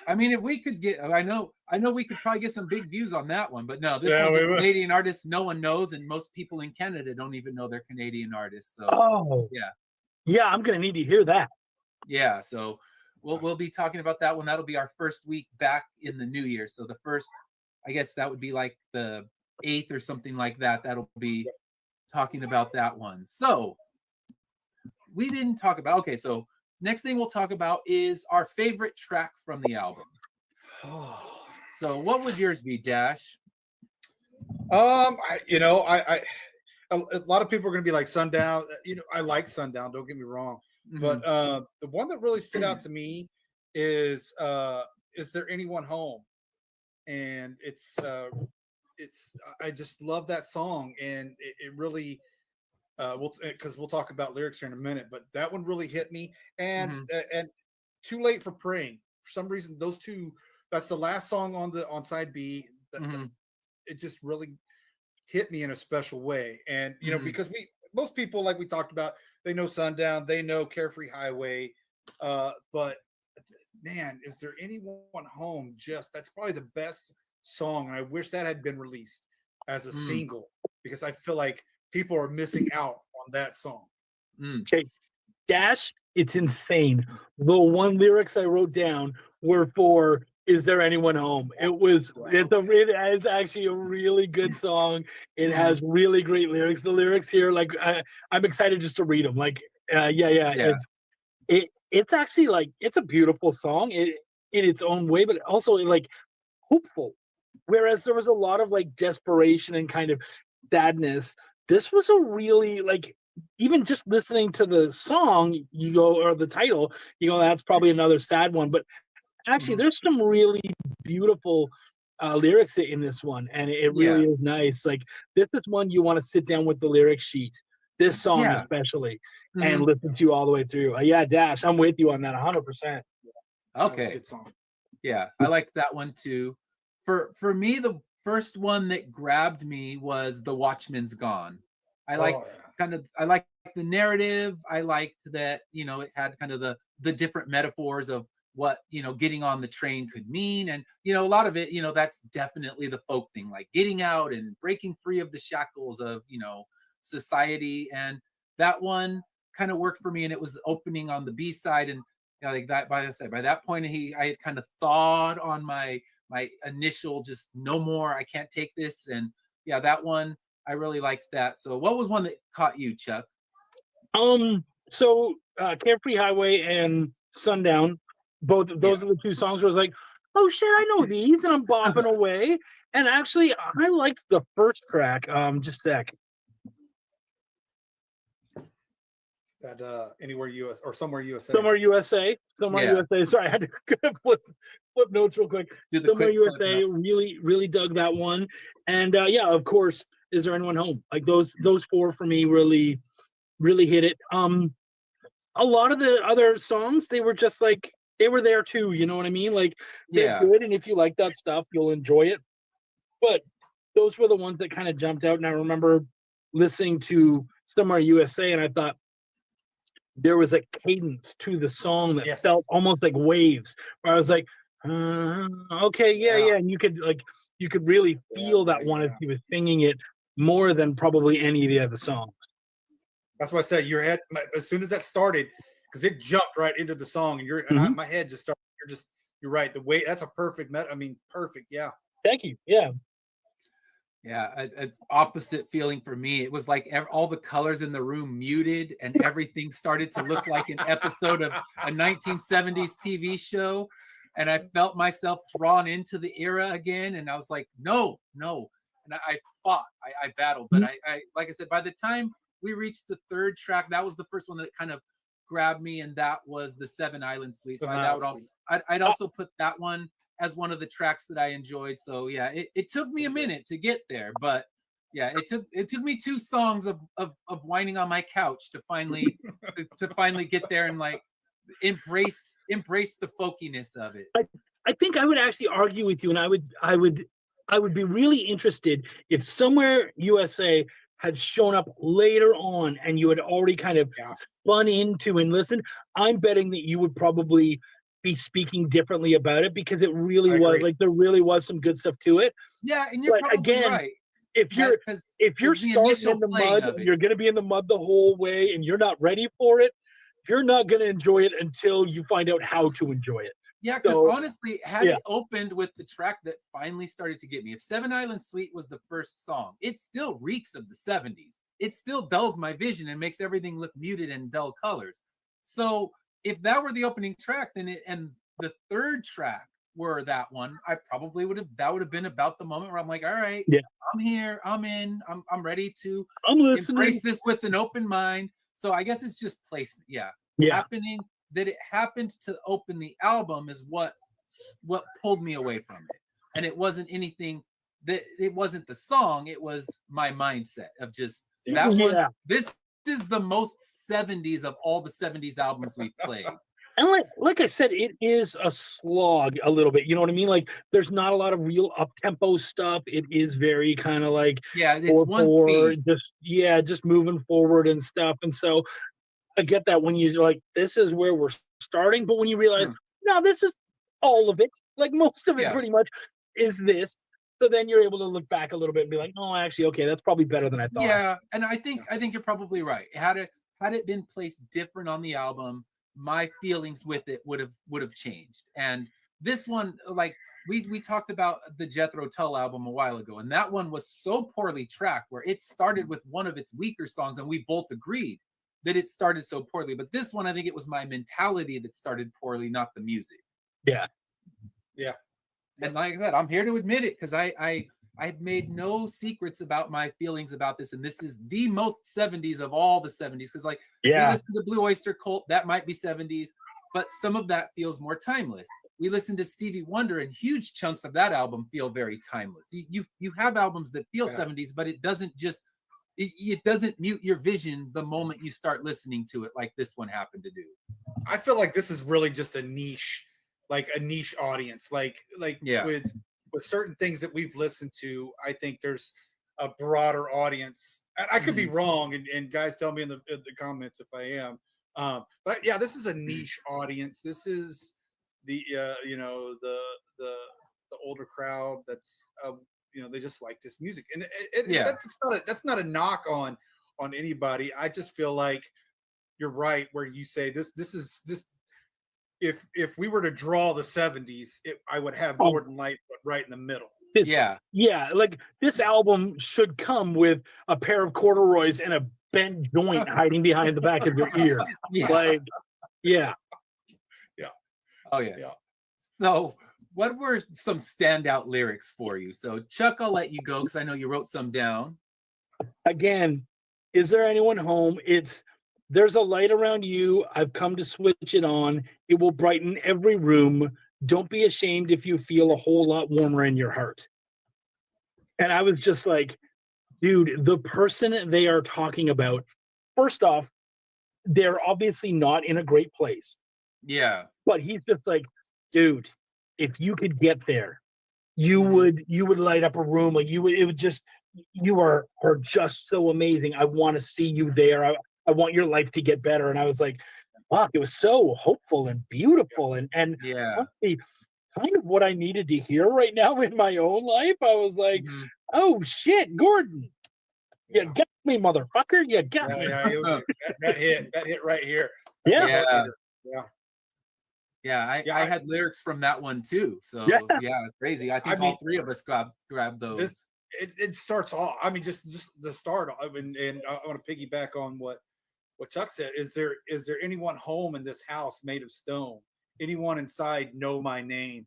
I mean, if we could get, I know we could probably get some big views on that one, but no, this one's a Canadian artist no one knows, and most people in Canada don't even know they're Canadian artists. So
I'm gonna need to hear that.
Yeah, so we'll be talking about that one. That'll be our first week back in the new year. So the first, I guess that would be like the 8th or something like that. That'll be talking about that one. So we didn't talk about, okay, so next thing we'll talk about is our favorite track from the album. So what would yours be, Dash?
A lot of people are going to be like Sundown. I like Sundown, don't get me wrong. But the one that really stood out to me is There Anyone Home? And it's I just love that song, and it really because we'll talk about lyrics here in a minute, but that one really hit me. And Too Late for Praying, for some reason, those two, that's the last song on side B. It just really hit me in a special way. And because most people, like we talked about, they know Sundown, they know Carefree Highway, but man, Is There Anyone Home? That's probably the best song, and I wish that had been released as a single, because I feel like people are missing out on that song.
Okay, Dash, it's insane. The one lyrics I wrote down were for Is There Anyone Home? It's actually a really good song. It has really great lyrics. The lyrics here, like I'm excited just to read them. Like it's actually like, it's a beautiful song in its own way, but also like hopeful. Whereas there was a lot of like desperation and kind of sadness. This was a really, like, even just listening to the song, you go, or the title, you go, that's probably another sad one. But actually, there's some really beautiful lyrics in this one, and it really is nice. Like, this is one you want to sit down with the lyric sheet, this song especially, and listen to all the way through. Dash, I'm with you on that 100%.
Okay.
Good song.
Yeah, I liked that one too. For me, the first one that grabbed me was The Watchman's Gone. I liked the narrative. I liked that, it had kind of the different metaphors of what, getting on the train could mean. And, a lot of it, that's definitely the folk thing, like getting out and breaking free of the shackles of, society. And that one kind of worked for me. And it was opening on the B side. And like that, by that point, I had kind of thawed on my initial, just no more, I can't take this. And that one, I really liked that. So what was one that caught you, Chuck?
So Carefree Highway and Sundown, both of those are the two songs where I was like, oh shit, I know these, and I'm bopping away. And actually, I liked the first track. Just a sec.
That Anywhere US or Somewhere USA.
Somewhere USA. Somewhere
Yeah.
USA. Sorry, I had to flip notes real quick.
Do the
Somewhere
quick flip
USA.
note.
Really dug that one. And yeah, of course, Is There Anyone Home? Like those four for me really hit it. A lot of the other songs, they were just like, they were there too. You know what I mean? Like they're
Yeah.
good, and if you like that stuff, you'll enjoy it. But those were the ones that kind of jumped out. And I remember listening to Somewhere USA, and I thought there was a cadence to the song that
Yes.
felt almost like waves. Where I was like, okay, yeah, and you could really feel that one as he was singing it more than probably any of the other songs.
That's what I said. Your head, as soon as that started, because it jumped right into the song, and my head just started. You're right. The way that's a perfect perfect. Yeah.
Thank you. Yeah.
Yeah, an opposite feeling for me. It was like all the colors in the room muted, and everything started to look like an episode of a 1970s TV show. And I felt myself drawn into the era again. And I was like, no. And I fought, I battled. But I like I said, by the time we reached the third track, that was the first one that kind of grabbed me, and that was the Seven Island Suite. So I'd also put that one as one of the tracks that I enjoyed. So yeah, it took me a minute to get there, but yeah, it took me 2 songs of whining on my couch to finally get there and like embrace the folkiness of it.
I think I would actually argue with you, and I would be really interested if Somewhere USA had shown up later on and you had already kind of spun into and listened. I'm betting that you would probably be speaking differently about it, because it really was like, there really was some good stuff to it.
Yeah, and you're probably right.
If you're starting in the mud, you're going to be in the mud the whole way, and you're not ready for it, you're not going to enjoy it until you find out how to enjoy it.
Yeah, because honestly, had it opened with the track that finally started to get me, if Seven Island Suite was the first song, it still reeks of the 70s. It still dulls my vision and makes everything look muted and dull colors. So if that were the opening track, then and the third track were that one, I probably would have been about the moment where I'm like, all right, I'm here, I'm in, I'm ready to embrace this with an open mind. So I guess it's just placement. Happening. That it happened to open the album is what pulled me away from it. And it wasn't anything that it wasn't the song, it was my mindset of just that one. This is the most 70s of all the 70s albums we've played.
And like I said, it is a slog a little bit. You know what I mean? Like there's not a lot of real up-tempo stuff. It is very kind of like
it's one speed.
Just moving forward and stuff. And so I get that when you're like, this is where we're starting, but when you realize, no, this is all of it. Like most of it pretty much is this. So then you're able to look back a little bit and be like, oh, actually, okay, that's probably better than I thought.
Yeah, and I think you're probably right. Had it been placed different on the album, my feelings with it would have changed. And this one, like we talked about the Jethro Tull album a while ago, and that one was so poorly tracked where it started with one of its weaker songs, and we both agreed that it started so poorly. But this one, I think it was my mentality that started poorly, not the music.
Yeah.
And like I said, I'm here to admit it, because I've made no secrets about my feelings about this, and this is the most 70s of all the 70s. Because we listen to Blue Oyster Cult, that might be 70s, but some of that feels more timeless. We listen to Stevie Wonder, and huge chunks of that album feel very timeless. You have albums that feel 70s, but it doesn't just it doesn't mute your vision the moment you start listening to it, like this one happened to do.
I feel like this is really just a niche audience. Like with certain things that we've listened to, I think there's a broader audience. And I could be wrong, and guys tell me in the comments if I am. But yeah, this is a niche audience. This is the the older crowd that's they just like this music, and that's not a knock on anybody. I just feel like you're right where you say this is if we were to draw the 70s, I would have Gordon Lightfoot right in the middle.
Like this album should come with a pair of corduroys and a bent joint hiding behind the back of your ear. Oh yes.
So what were some standout lyrics for you? So Chuck, I'll let you go because I know you wrote some down.
Again, is there anyone home? It's there's a light around you. I've come to switch it on. It will brighten every room. Don't be ashamed if you feel a whole lot warmer in your heart. And I was just like, dude, the person they are talking about, first off, they're obviously not in a great place.
Yeah.
But he's just like, dude, if you could get there, you would light up a room. Like you would, it would just, you are just so amazing. I want to see you there. I want your life to get better. And I was like, fuck, it was so hopeful and beautiful and
Yeah.
honestly, kind of what I needed to hear right now in my own life. I was like, oh shit, Gordon. You got me, motherfucker. You got me.
Yeah, it was, that hit right here.
Yeah.
I had lyrics from that one too. So yeah, it's crazy. I think all three of us grabbed those.
It starts off. I mean, just the start. I mean, and I want to piggyback on what Chuck said. Is there anyone home in this house made of stone? Anyone inside know my name?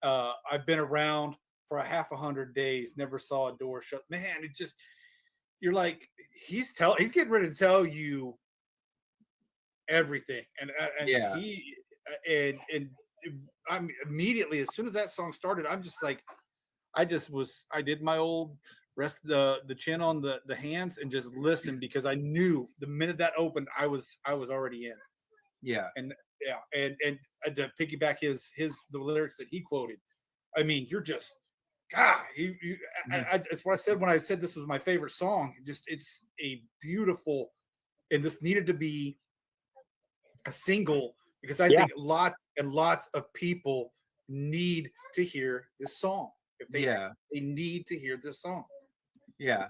I've been around for a half 100 days. Never saw a door shut. Man, it just, you're like, he's getting ready to tell you everything, and I'm immediately, as soon as that song started, I'm just like, I did my old rest the chin on the hands and just listened, because I knew the minute that opened, I was already in.
Yeah.
And to piggyback the lyrics that he quoted, I mean, you're just, God, that's what I said when I said this was my favorite song. Just, it's a beautiful, and this needed to be a single, because I think lots and lots of people need to hear this song. If they need to hear this song.
Yeah.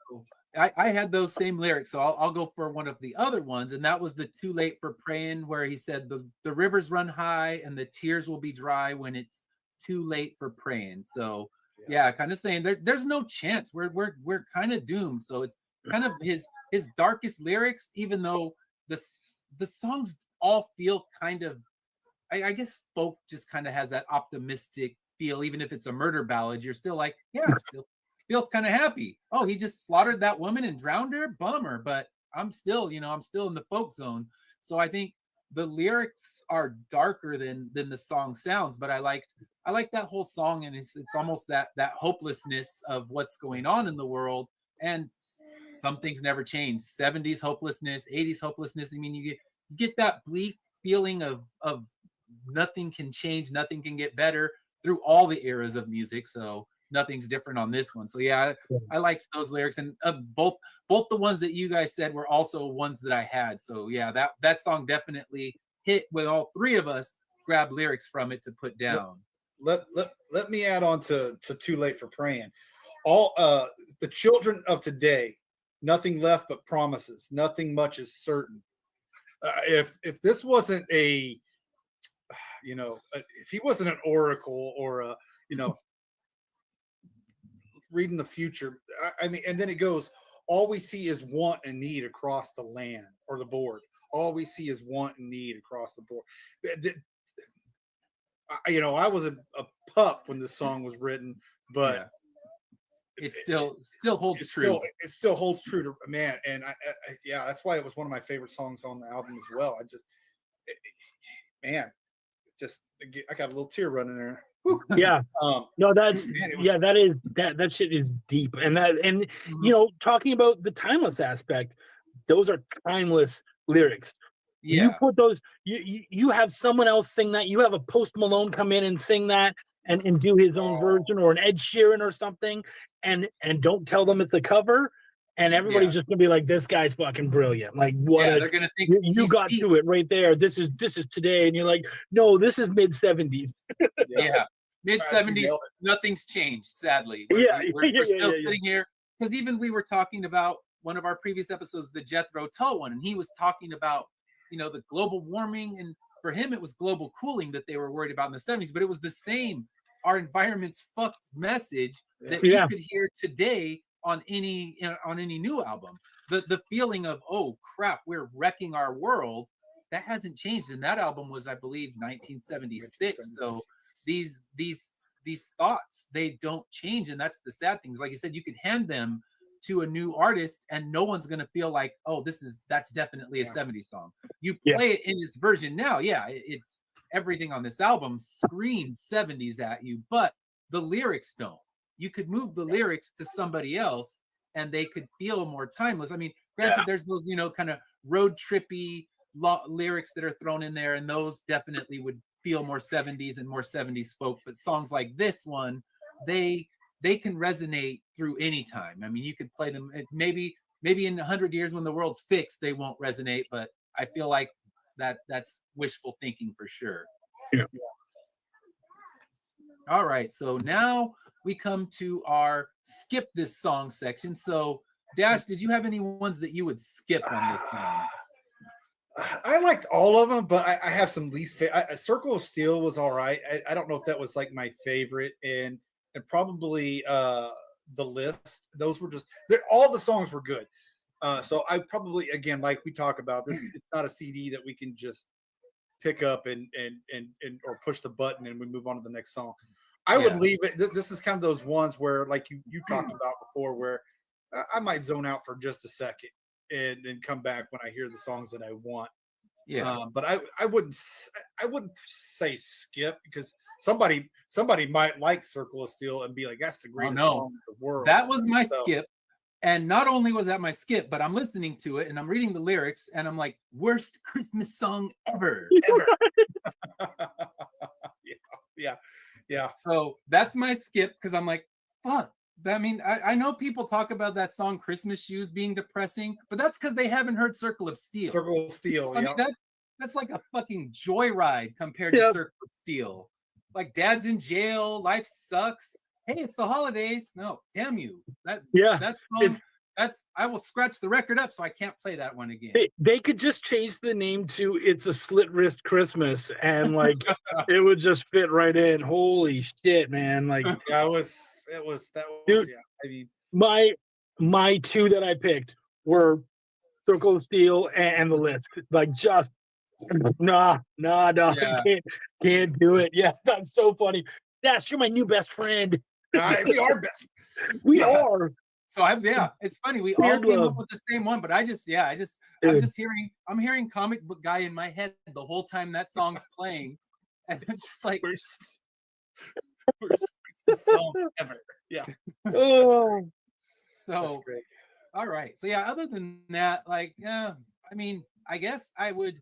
So I had those same lyrics, so I'll go for one of the other ones, and that was the Too Late for Praying, where he said the rivers run high and the tears will be dry when it's too late for praying. So yeah, kind of saying there's no chance. We're kind of doomed. So it's kind of his darkest lyrics, even though the songs all feel kind of, I guess folk just kind of has that optimistic feel. Even if it's a murder ballad, you're still like, yeah, it still feels kind of happy. Oh, he just slaughtered that woman and drowned her, bummer. But I'm still in the folk zone. So I think the lyrics are darker than the song sounds, but I like that whole song, and it's almost that hopelessness of what's going on in the world, and some things never change. 70s hopelessness, 80s hopelessness. I mean, you get that bleak feeling of nothing can change, nothing can get better through all the eras of music. So nothing's different on this one. So yeah, I liked those lyrics, and both the ones that you guys said were also ones that I had. So yeah, that song definitely hit with all three of us grabbed lyrics from it to put down.
Let me add on to Too Late for Praying. All the children of today, nothing left but promises, nothing much is certain. If this wasn't if he wasn't an oracle or reading the future, I mean, and then it goes, all we see is want and need across the land or the board. All we see is want and need across the board. I was a pup when this song was written, but
it still holds true.
It still holds true to man, and I that's why it was one of my favorite songs on the album as well. I got a little tear running there.
Yeah. No, that's that shit is deep, and talking about the timeless aspect, those are timeless lyrics.
Yeah.
You put those, you have someone else sing that, you have a Post Malone come in and sing that and do his own version, or an Ed Sheeran or something, and don't tell them it's a cover, and everybody's just gonna be like, this guy's fucking brilliant. Like, what
they're gonna think
you got deep. To it right there. This is today, and you're like, no, this is mid 70s.
Yeah. Mid 70s, nothing's changed, sadly. We're still sitting here, because even we were talking about one of our previous episodes, the Jethro Tull one, and he was talking about the global warming, and for him it was global cooling that they were worried about in the 70s, but it was the same our environment's fucked message that you could hear today on any new album. The feeling of, oh crap, we're wrecking our world, that hasn't changed. And that album was, I believe, 1976. So these thoughts, they don't change. And that's the sad thing. Like you said, you could hand them to a new artist and no one's going to feel like, oh, that's definitely a 70s song. You play it in its version now. Yeah, it's everything on this album screams 70s at you, but the lyrics don't. You could move the lyrics to somebody else and they could feel more timeless. I mean, granted, there's those, kind of road trippy lyrics that are thrown in there, and those definitely would feel more 70s and more 70s folk. But songs like this one, they can resonate through any time. I mean, you could play them. Maybe in 100 years when the world's fixed, they won't resonate. But I feel like that's wishful thinking for sure.
Yeah.
All right. So now we come to our skip this song section. So Dash, did you have any ones that you would skip on this song?
I liked all of them, but I have some least favorite. Circle of Steel was all right. I don't know if that was like my favorite, and probably the list. Those were just all the songs were good. So I probably, again, like we talk about this, it's not a CD that we can just pick up and or push the button and we move on to the next song. I would leave it. This is kind of those ones where, like you talked about before, where I might zone out for just a second and then come back when I hear the songs that I want.
Yeah.
But I wouldn't say skip, because somebody might like Circle of Steel and be like, that's the greatest song in the world.
That was my skip. And not only was that my skip, but I'm listening to it and I'm reading the lyrics and I'm like, worst Christmas song ever.
Yeah.
So that's my skip, because I'm like, fuck. I mean, I know people talk about that song Christmas Shoes being depressing, but that's because they haven't heard Circle of Steel.
Circle of Steel.
I mean, that's like a fucking joyride compared to Circle of Steel. Like, Dad's in jail, life sucks. Hey, it's the holidays. No, damn you. That song, I will scratch the record up so I can't play that one again.
They could just change the name to It's a Slit Wrist Christmas, and like it would just fit right in. Holy shit, man. Like
that was
dude,
yeah. I mean,
my two that I picked were Circle of Steel and The List. Like, just nah,
Yeah.
can't do it. Yeah, that's so funny. Dash, you're my new best friend.
we are best.
We are.
So it's funny. We all came up with the same one, but I'm hearing comic book guy in my head the whole time that song's playing, and it's just like worst song ever. Yeah.
Oh,
so
great.
All right. So yeah, other than that, like, I mean, I guess I would,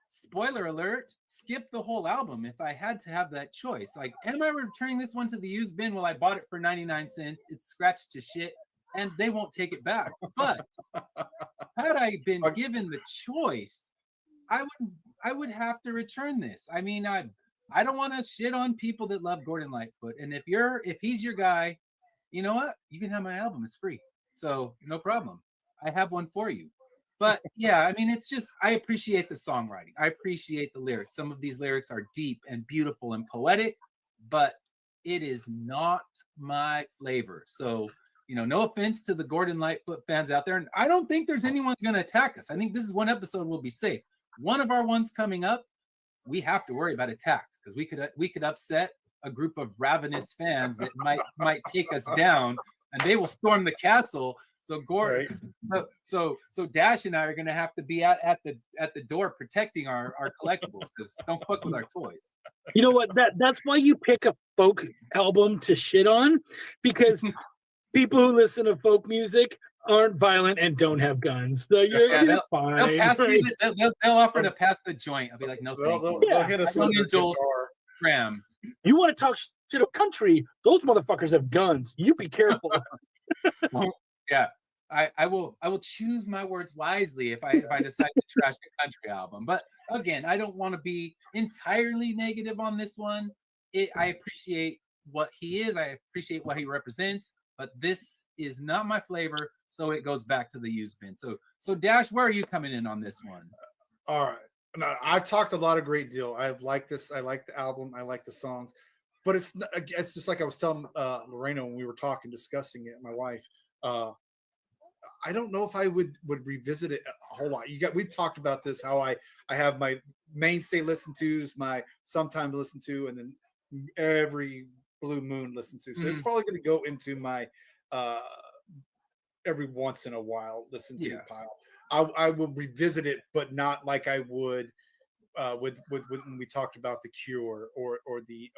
spoiler alert, skip the whole album if I had to have that choice. Like, am I returning this one to the used bin? Well, I bought it for 99 cents. It's scratched to shit and they won't take it back. But had I been given the choice, I would have to return this. I mean, I don't want to shit on people that love Gordon Lightfoot. And if he's your guy, you know what? You can have my album. It's free. So no problem. I have one for you. But yeah, I mean, it's just, I appreciate the songwriting. I appreciate the lyrics. Some of these lyrics are deep and beautiful and poetic, but it is not my flavor. So, no offense to the Gordon Lightfoot fans out there. And I don't think there's anyone going to attack us. I think this is one episode we'll be safe. One of our ones coming up, we have to worry about attacks, because we could upset a group of ravenous fans that might take us down, and they will storm the castle. So Gordon, so Dash and I are going to have to be at the door protecting our collectibles, because don't fuck with our toys.
You know what? That's why you pick a folk album to shit on, because people who listen to folk music aren't violent and don't have guns. So you're fine.
They'll offer to pass the joint. I'll be like, no, thank you.
They'll hit us with their guitar.
Cram.
You want to talk shit of country? Those motherfuckers have guns. You be careful.
Yeah, I will choose my words wisely if I decide to trash a country album. But again, I don't want to be entirely negative on this one. I appreciate what he is. I appreciate what he represents. But this is not my flavor, so it goes back to the used bin. So Dash, where are you coming in on this one?
All right. Now, I've talked a lot of great deal. I've liked this. I like the album. I like the songs. But it's just like I was telling Lorena when we were discussing it, my wife. I don't know if I would revisit it a whole lot. We've talked about this, how I have my mainstay listen tos, my sometime listen to, and then every blue moon listen to. So it's probably going to go into my every once in a while listen to pile. I will revisit it, but not like I would with when we talked about the Cure or the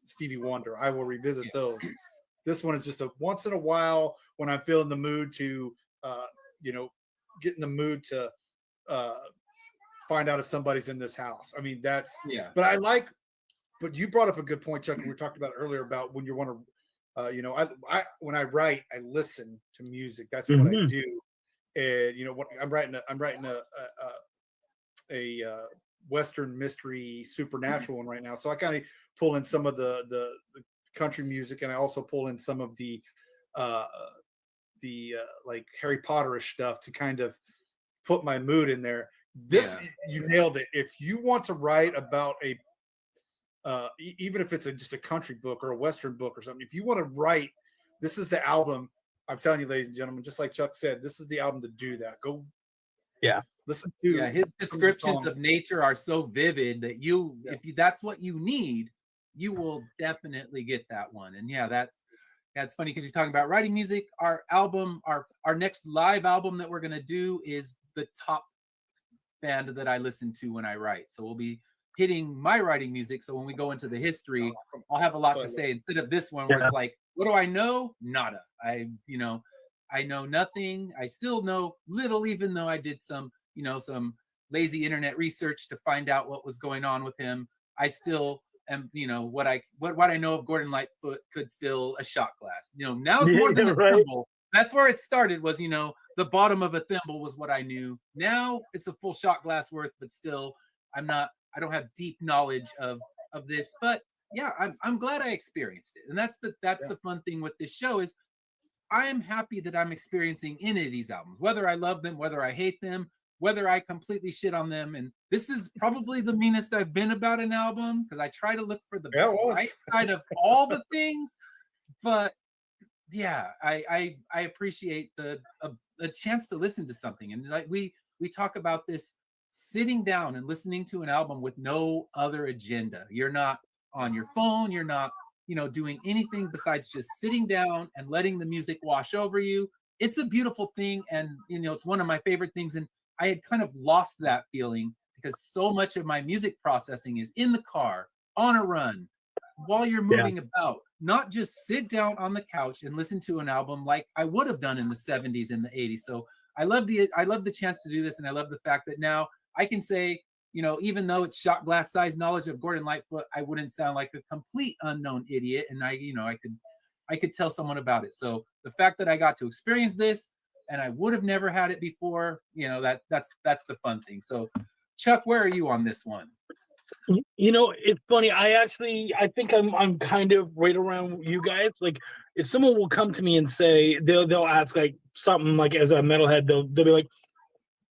Stevie Wonder. I will revisit those. This one is just a once in a while when I'm feeling the mood to get in the mood to find out if somebody's in this house. I mean, that's but you brought up a good point, Chuck, and we talked about it earlier about when you want to I when I write, I listen to music. That's what I do. And what I'm writing a Western mystery supernatural one right now. So I kind of pull in some of the country music, and I also pull in some of the like Harry Potterish stuff to kind of put my mood in there. You nailed it. If you want to write about a even if it's just a country book or a Western book or something, if you want to write, this is the album. I'm telling you, ladies and gentlemen, just like Chuck said, this is the album to do that. Go listen to
his descriptions of nature are so vivid that that's what you need, you will definitely get that one. And that's funny because you're talking about writing music. Our album, our next live album that we're gonna do is the top band that I listen to when I write. So we'll be hitting my writing music. So when we go into the history, I'll have a lot to say instead of this one where it's like, what do I know? Nada. I know nothing. I still know little, even though I did some lazy internet research to find out what was going on with him. I still am, what I know of Gordon Lightfoot could fill a shot glass. Now it's more than a thimble. That's where it started, was, the bottom of a thimble was what I knew. Now it's a full shot glass worth, but still I don't have deep knowledge of this, but I'm glad I experienced it. And that's the fun thing with this show is I am happy that I'm experiencing any of these albums, whether I love them, whether I hate them, whether I completely shit on them. And this is probably the meanest I've been about an album because I try to look for the right side of all the things. But I appreciate the chance to listen to something. And like we talk about this, sitting down and listening to an album with no other agenda. You're not on your phone. You're not, doing anything besides just sitting down and letting the music wash over you. It's a beautiful thing. And, it's one of my favorite things. And I had kind of lost that feeling because so much of my music processing is in the car, on a run, while you're moving about, not just sit down on the couch and listen to an album like I would have done in the 70s and the 80s. So I love the chance to do this. And I love the fact that now I can say, even though it's shot glass size knowledge of Gordon Lightfoot, I wouldn't sound like a complete unknown idiot. And I could tell someone about it. So the fact that I got to experience this and I would have never had it before, that's the fun thing. So Chuck, where are you on this one?
It's funny. I think I'm kind of right around you guys. Like, if someone will come to me and say they'll ask like something like as a metalhead, they'll be like,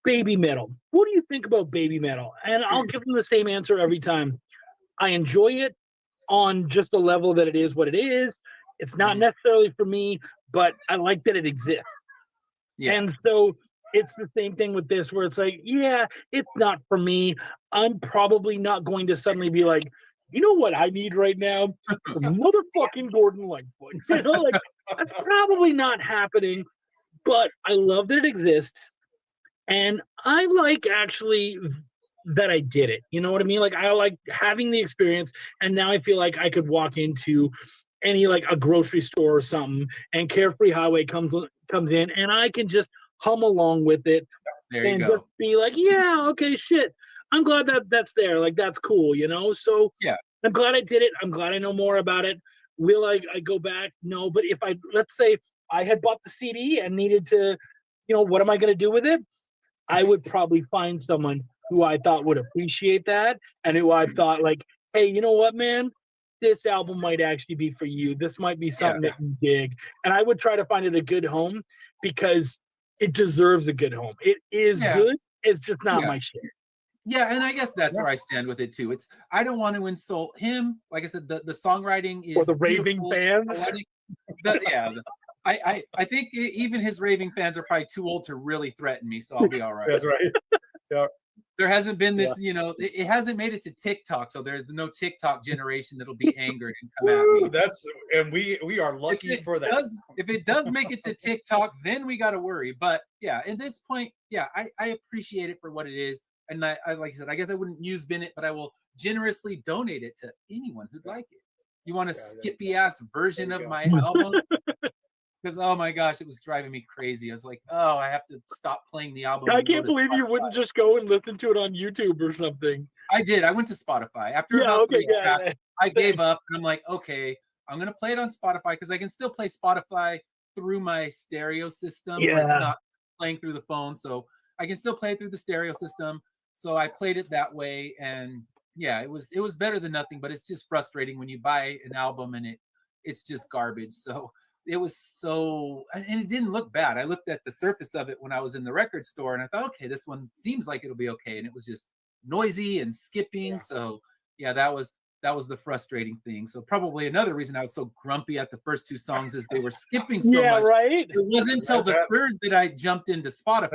baby metal. What do you think about baby metal? And I'll give them the same answer every time. I enjoy it on just the level that it is what it is. It's not necessarily for me, but I like that it exists. And so it's the same thing with this, where it's like, it's not for me. I'm probably not going to suddenly be like, you know what I need right now? Motherfucking Gordon Lightfoot. Like, that's probably not happening, but I love that it exists. And I like actually that I did it. You know what I mean? Like, I like having the experience, and now I feel like I could walk into any like a grocery store or something, and Carefree Highway comes in, and I can just hum along with it.
There you
and
go.
Just be like, okay, shit. I'm glad that's there. Like, that's cool, So I'm glad I did it. I'm glad I know more about it. Will I go back? No, but if let's say I had bought the CD and needed to, what am I going to do with it? I would probably find someone who I thought would appreciate that, and who I thought like, hey, you know what, man? This album might actually be for you. This might be something that you dig. And I would try to find it a good home because it deserves a good home. It is good. It's just not my shit.
Yeah, and I guess that's where I stand with it too. I don't want to insult him. Like I said, the songwriting is
or the raving fans.
I think even his raving fans are probably too old to really threaten me, so I'll be all right.
That's right. Yeah.
There hasn't been this, it hasn't made it to TikTok, so there's no TikTok generation that'll be angered and come at me.
And we are lucky for that.
If it does make it to TikTok, then we got to worry. But yeah, at this point, yeah, I appreciate it for what it is. And I like I said, I guess I wouldn't use bin it, but I will generously donate it to anyone who'd like it. You want a skippy ass version of my album? Because oh my gosh, it was driving me crazy. I was like, oh, I have to stop playing the album.
I can't believe you wouldn't just go and listen to it on YouTube or something.
I did. I went to Spotify after about 3 tracks. I gave up, and I'm like, okay, I'm gonna play it on Spotify because I can still play Spotify through my stereo system.
Yeah.
It's not playing through the phone, so I can still play it through the stereo system. So I played it that way, and yeah, it was better than nothing. But it's just frustrating when you buy an album and it's just garbage. So. It was so, and it didn't look bad. I looked at the surface of it when I was in the record store and I thought, okay, this one seems like it'll be okay. And it was just noisy and skipping. Yeah. So yeah, that was the frustrating thing. So probably another reason I was so grumpy at the first 2 songs is they were skipping so much.
Right.
It wasn't until the third that I jumped into Spotify.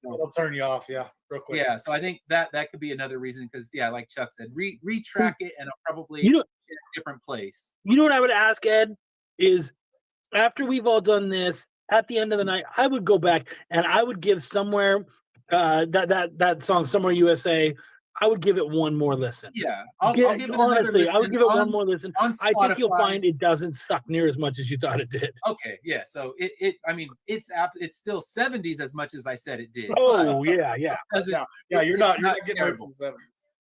That'll turn you off, yeah, real quick.
Yeah, so I think that could be another reason because yeah, like Chuck said, retrack it and I'll probably in a different place.
You know what I would ask, Ed, is after we've all done this, at the end of the night, I would go back and I would give Somewhere, that song, Somewhere USA, I would give it one more listen.
Yeah, I'll give it honestly, listen.
I would give it one more listen. I think you'll find it doesn't suck near as much as you thought it did.
Okay, yeah. So I mean, it's still 70s as much as I said it did.
Oh yeah.
You're not getting away from the 70s.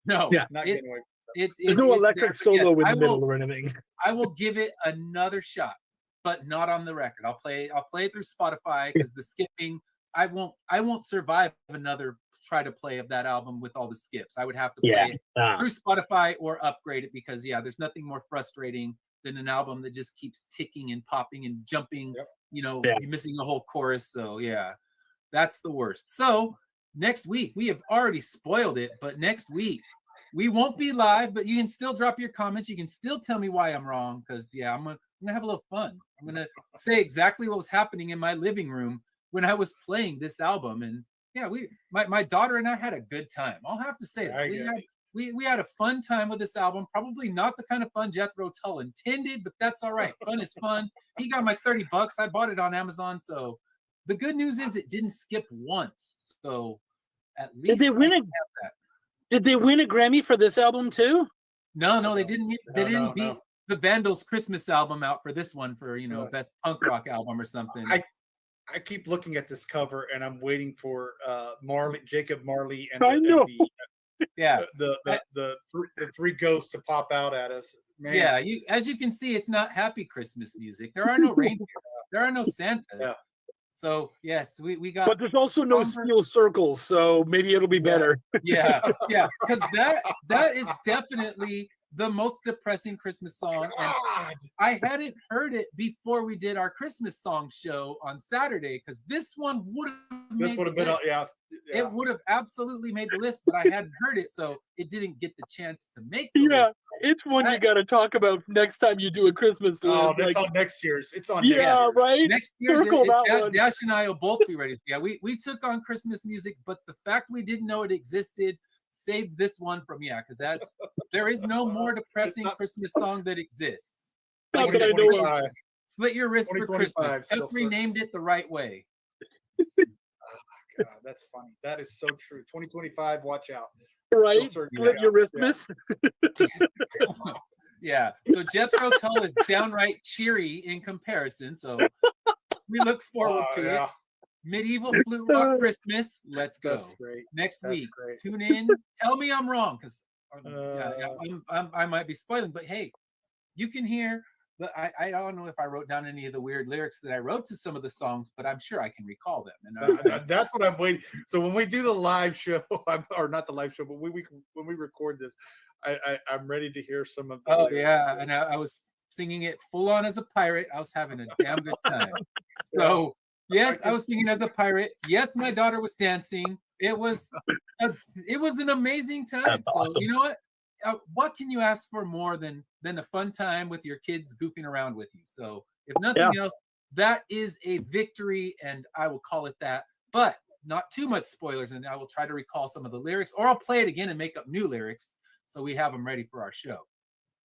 No,
yeah,
not getting away.
There's no electric solo in the middle or anything.
I will give it another shot, but not on the record. I'll play it through Spotify because the skipping, I won't survive another try to play of that album with all the skips. I would have to play it through Spotify or upgrade it because there's nothing more frustrating than an album that just keeps ticking and popping and jumping. Yep. You're missing a whole chorus. So yeah, that's the worst. So next week, we have already spoiled it, but next week we won't be live, but you can still drop your comments. You can still tell me why I'm wrong because I'm gonna have a little fun. I'm gonna say exactly what was happening in my living room when I was playing this album. And yeah, my daughter and I had a good time. I'll have to say that. We had a fun time with this album. Probably not the kind of fun Jethro Tull intended, but that's all right. Fun is fun. He got my $30. I bought it on Amazon. So the good news is it didn't skip once. So at least
did they win a Grammy for this album too?
No, they didn't. They didn't beat the Vandals' Christmas album out for this one for best punk rock album or something.
I keep looking at this cover and I'm waiting for Jacob Marley and the three ghosts to pop out at us. Man.
Yeah, as you can see, it's not happy Christmas music. There are no reindeer. There are no Santas. Yeah. So yes, we got.
But there's also no steel circles, so maybe it'll be better.
Yeah, because that is definitely the most depressing Christmas song. And I hadn't heard it before we did our Christmas song show on Saturday because this one would have been it would have absolutely made the list, but I hadn't heard it, so it didn't get the chance to make the list.
It's one you got to talk about next time you do a Christmas list.
Oh, that's on next year's. It's on
right.
Next year's, Dash and I will both be ready. Yeah, we took on Christmas music, but the fact we didn't know it existed saved this one from because there is no more depressing Christmas song that exists.
Like
Split Your Wrist for Christmas. Koepp renamed it the right way.
God, that's funny. That is so true. 2025, watch out.
Right? Split Your Wristmas.
Yeah. So Jethro Tull is downright cheery in comparison. So we look forward to it. Medieval Flute Rock Christmas. Let's go. Next week. Tune in. Tell me I'm wrong because I might be spoiling, but hey, you can hear. I don't know if I wrote down any of the weird lyrics that I wrote to some of the songs, but I'm sure I can recall them. And
that's what I'm waiting. So when we do the live show, or not the live show, but when we record this, I'm ready to hear some of.
And I was singing it full on as a pirate. I was having a damn good time. So. Yes, I was singing as a pirate. Yes, my daughter was dancing. It was an amazing time. So you know what can you ask for more than a fun time with your kids goofing around with you? So if nothing else, that is a victory, and I will call it that. But not too much spoilers, and I will try to recall some of the lyrics, or I'll play it again and make up new lyrics so we have them ready for our show.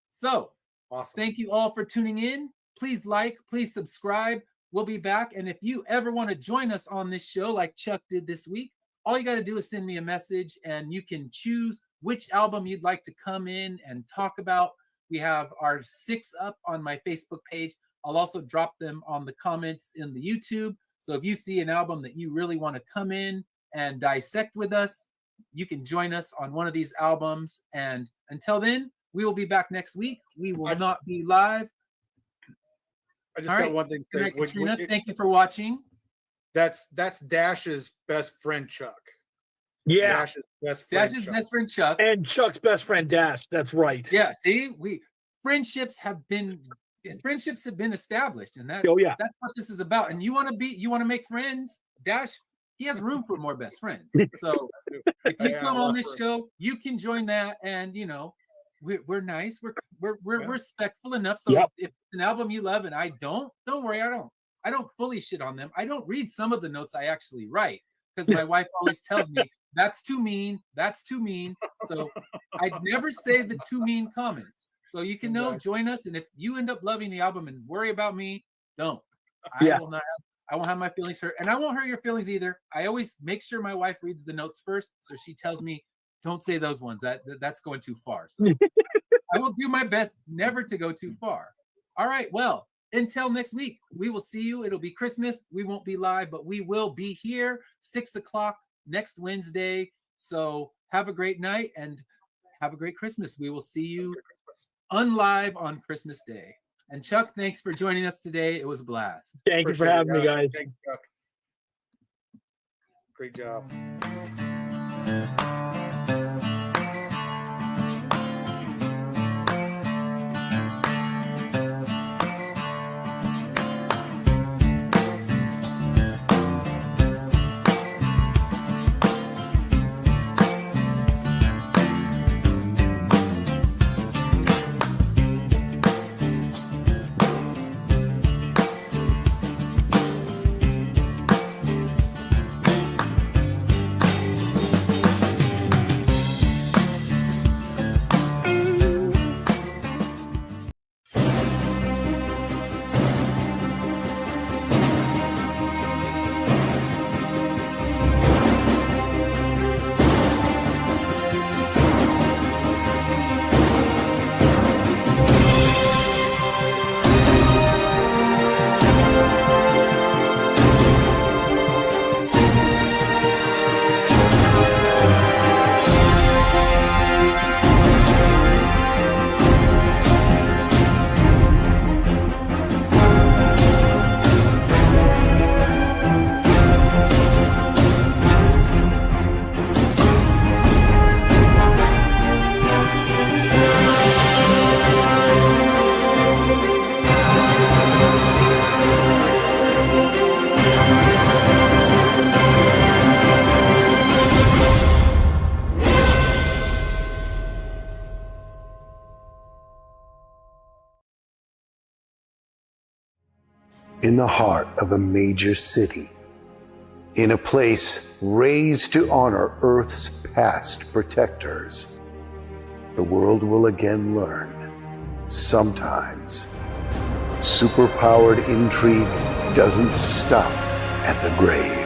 So,
Awesome.
Thank you all for tuning in. Please like, please subscribe. We'll be back. And if you ever want to join us on this show like Chuck did this week, all you got to do is send me a message and you can choose which album you'd like to come in and talk about. We have our 6 up on my Facebook page. I'll also drop them on the comments in the YouTube. So if you see an album that you really want to come in and dissect with us, you can join us on one of these albums. And until then, we will be back next week. We will not be live.
I just got one thing to say.
Katrina, thank you for watching.
That's Dash's best friend, Chuck.
Yeah.
Dash's best friend,
Dash's
Chuck.
best friend, Chuck.
And Chuck's best friend, Dash. That's right.
Yeah, see, friendships have been established, and that's that's what this is about. And you want to make friends, Dash, he has room for more best friends. So if you come on this show, you can join that, and you know, we're nice, we're respectful enough. So if it's an album you love and I don't worry, I don't fully shit on them. I don't read some of the notes I actually write because my wife always tells me that's too mean. So I'd never say the too mean comments. So you can join us, and if you end up loving the album and worry about me, don't. I won't have my feelings hurt, and I won't hurt your feelings either. I always make sure my wife reads the notes first, so she tells me, don't say those ones. That's going too far. So I will do my best never to go too far. All right. Well, until next week, we will see you. It'll be Christmas. We won't be live, but we will be here 6 o'clock next Wednesday. So have a great night and have a great Christmas. We will see you unlive on Christmas Day. And Chuck, thanks for joining us today. It was a blast.
Thank you for having me, guys.
Thanks, Chuck. Great job.
In the heart of a major city, in a place raised to honor Earth's past protectors, the world will again learn, sometimes, superpowered intrigue doesn't stop at the grave.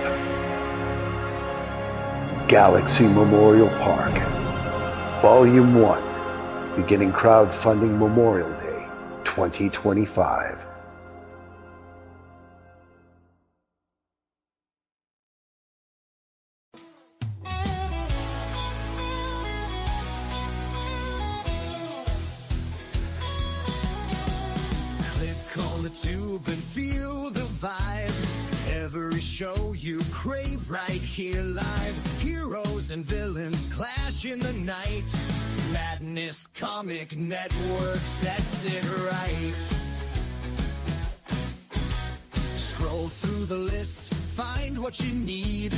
Galaxy Memorial Park, Volume 1, beginning crowdfunding Memorial Day 2025.
Tube and feel the vibe. Every show you crave right here live. Heroes and villains clash in the night. Madness Comic Network sets it right. Scroll through the list, find what you need.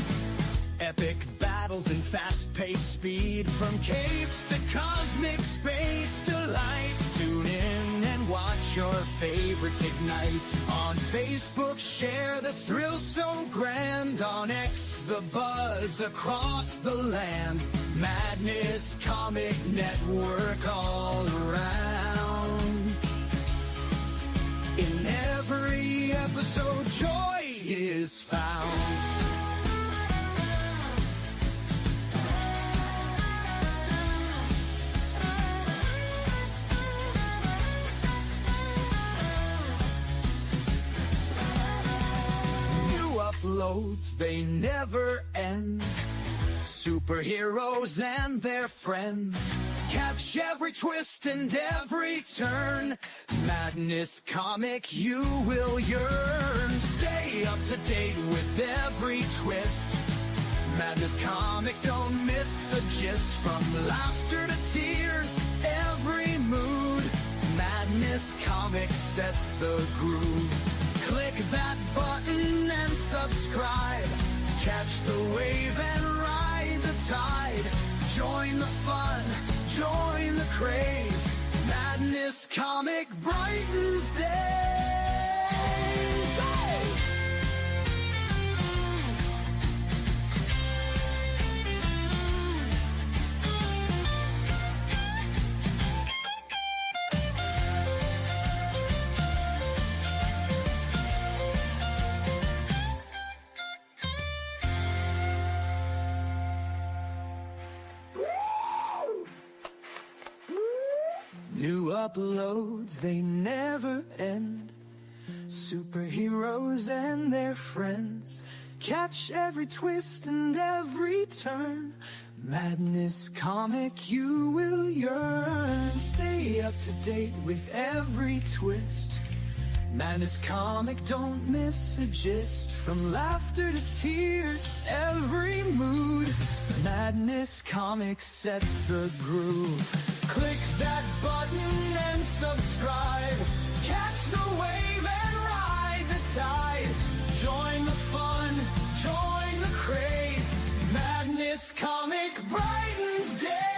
Epic battles and fast-paced speed. From capes to cosmic space delight. Tune in and and watch your favorites ignite. On Facebook, share the thrill so grand. On X, the buzz across the land. Madness Comic Network all around. In every episode, joy is found. Uploads, they never end. Superheroes and their friends. Catch every twist and every turn. Madness Comic, you will yearn. Stay up to date with every twist. Madness Comic, don't miss a gist. From laughter to tears, every mood. Madness Comic sets the groove. Click that button and subscribe. Catch the wave and ride the tide. Join the fun, join the craze. Madness Comic brightens days. Hey! New uploads, they never end. Superheroes and their friends. Catch every twist and every turn. Madness Comic, you will yearn. Stay up to date with every twist. Madness Comic, don't miss a gist. From laughter to tears, every mood. Madness Comic sets the groove. Click that button and subscribe. Catch the wave and ride the tide. Join the fun, join the craze. Madness Comic brightens day.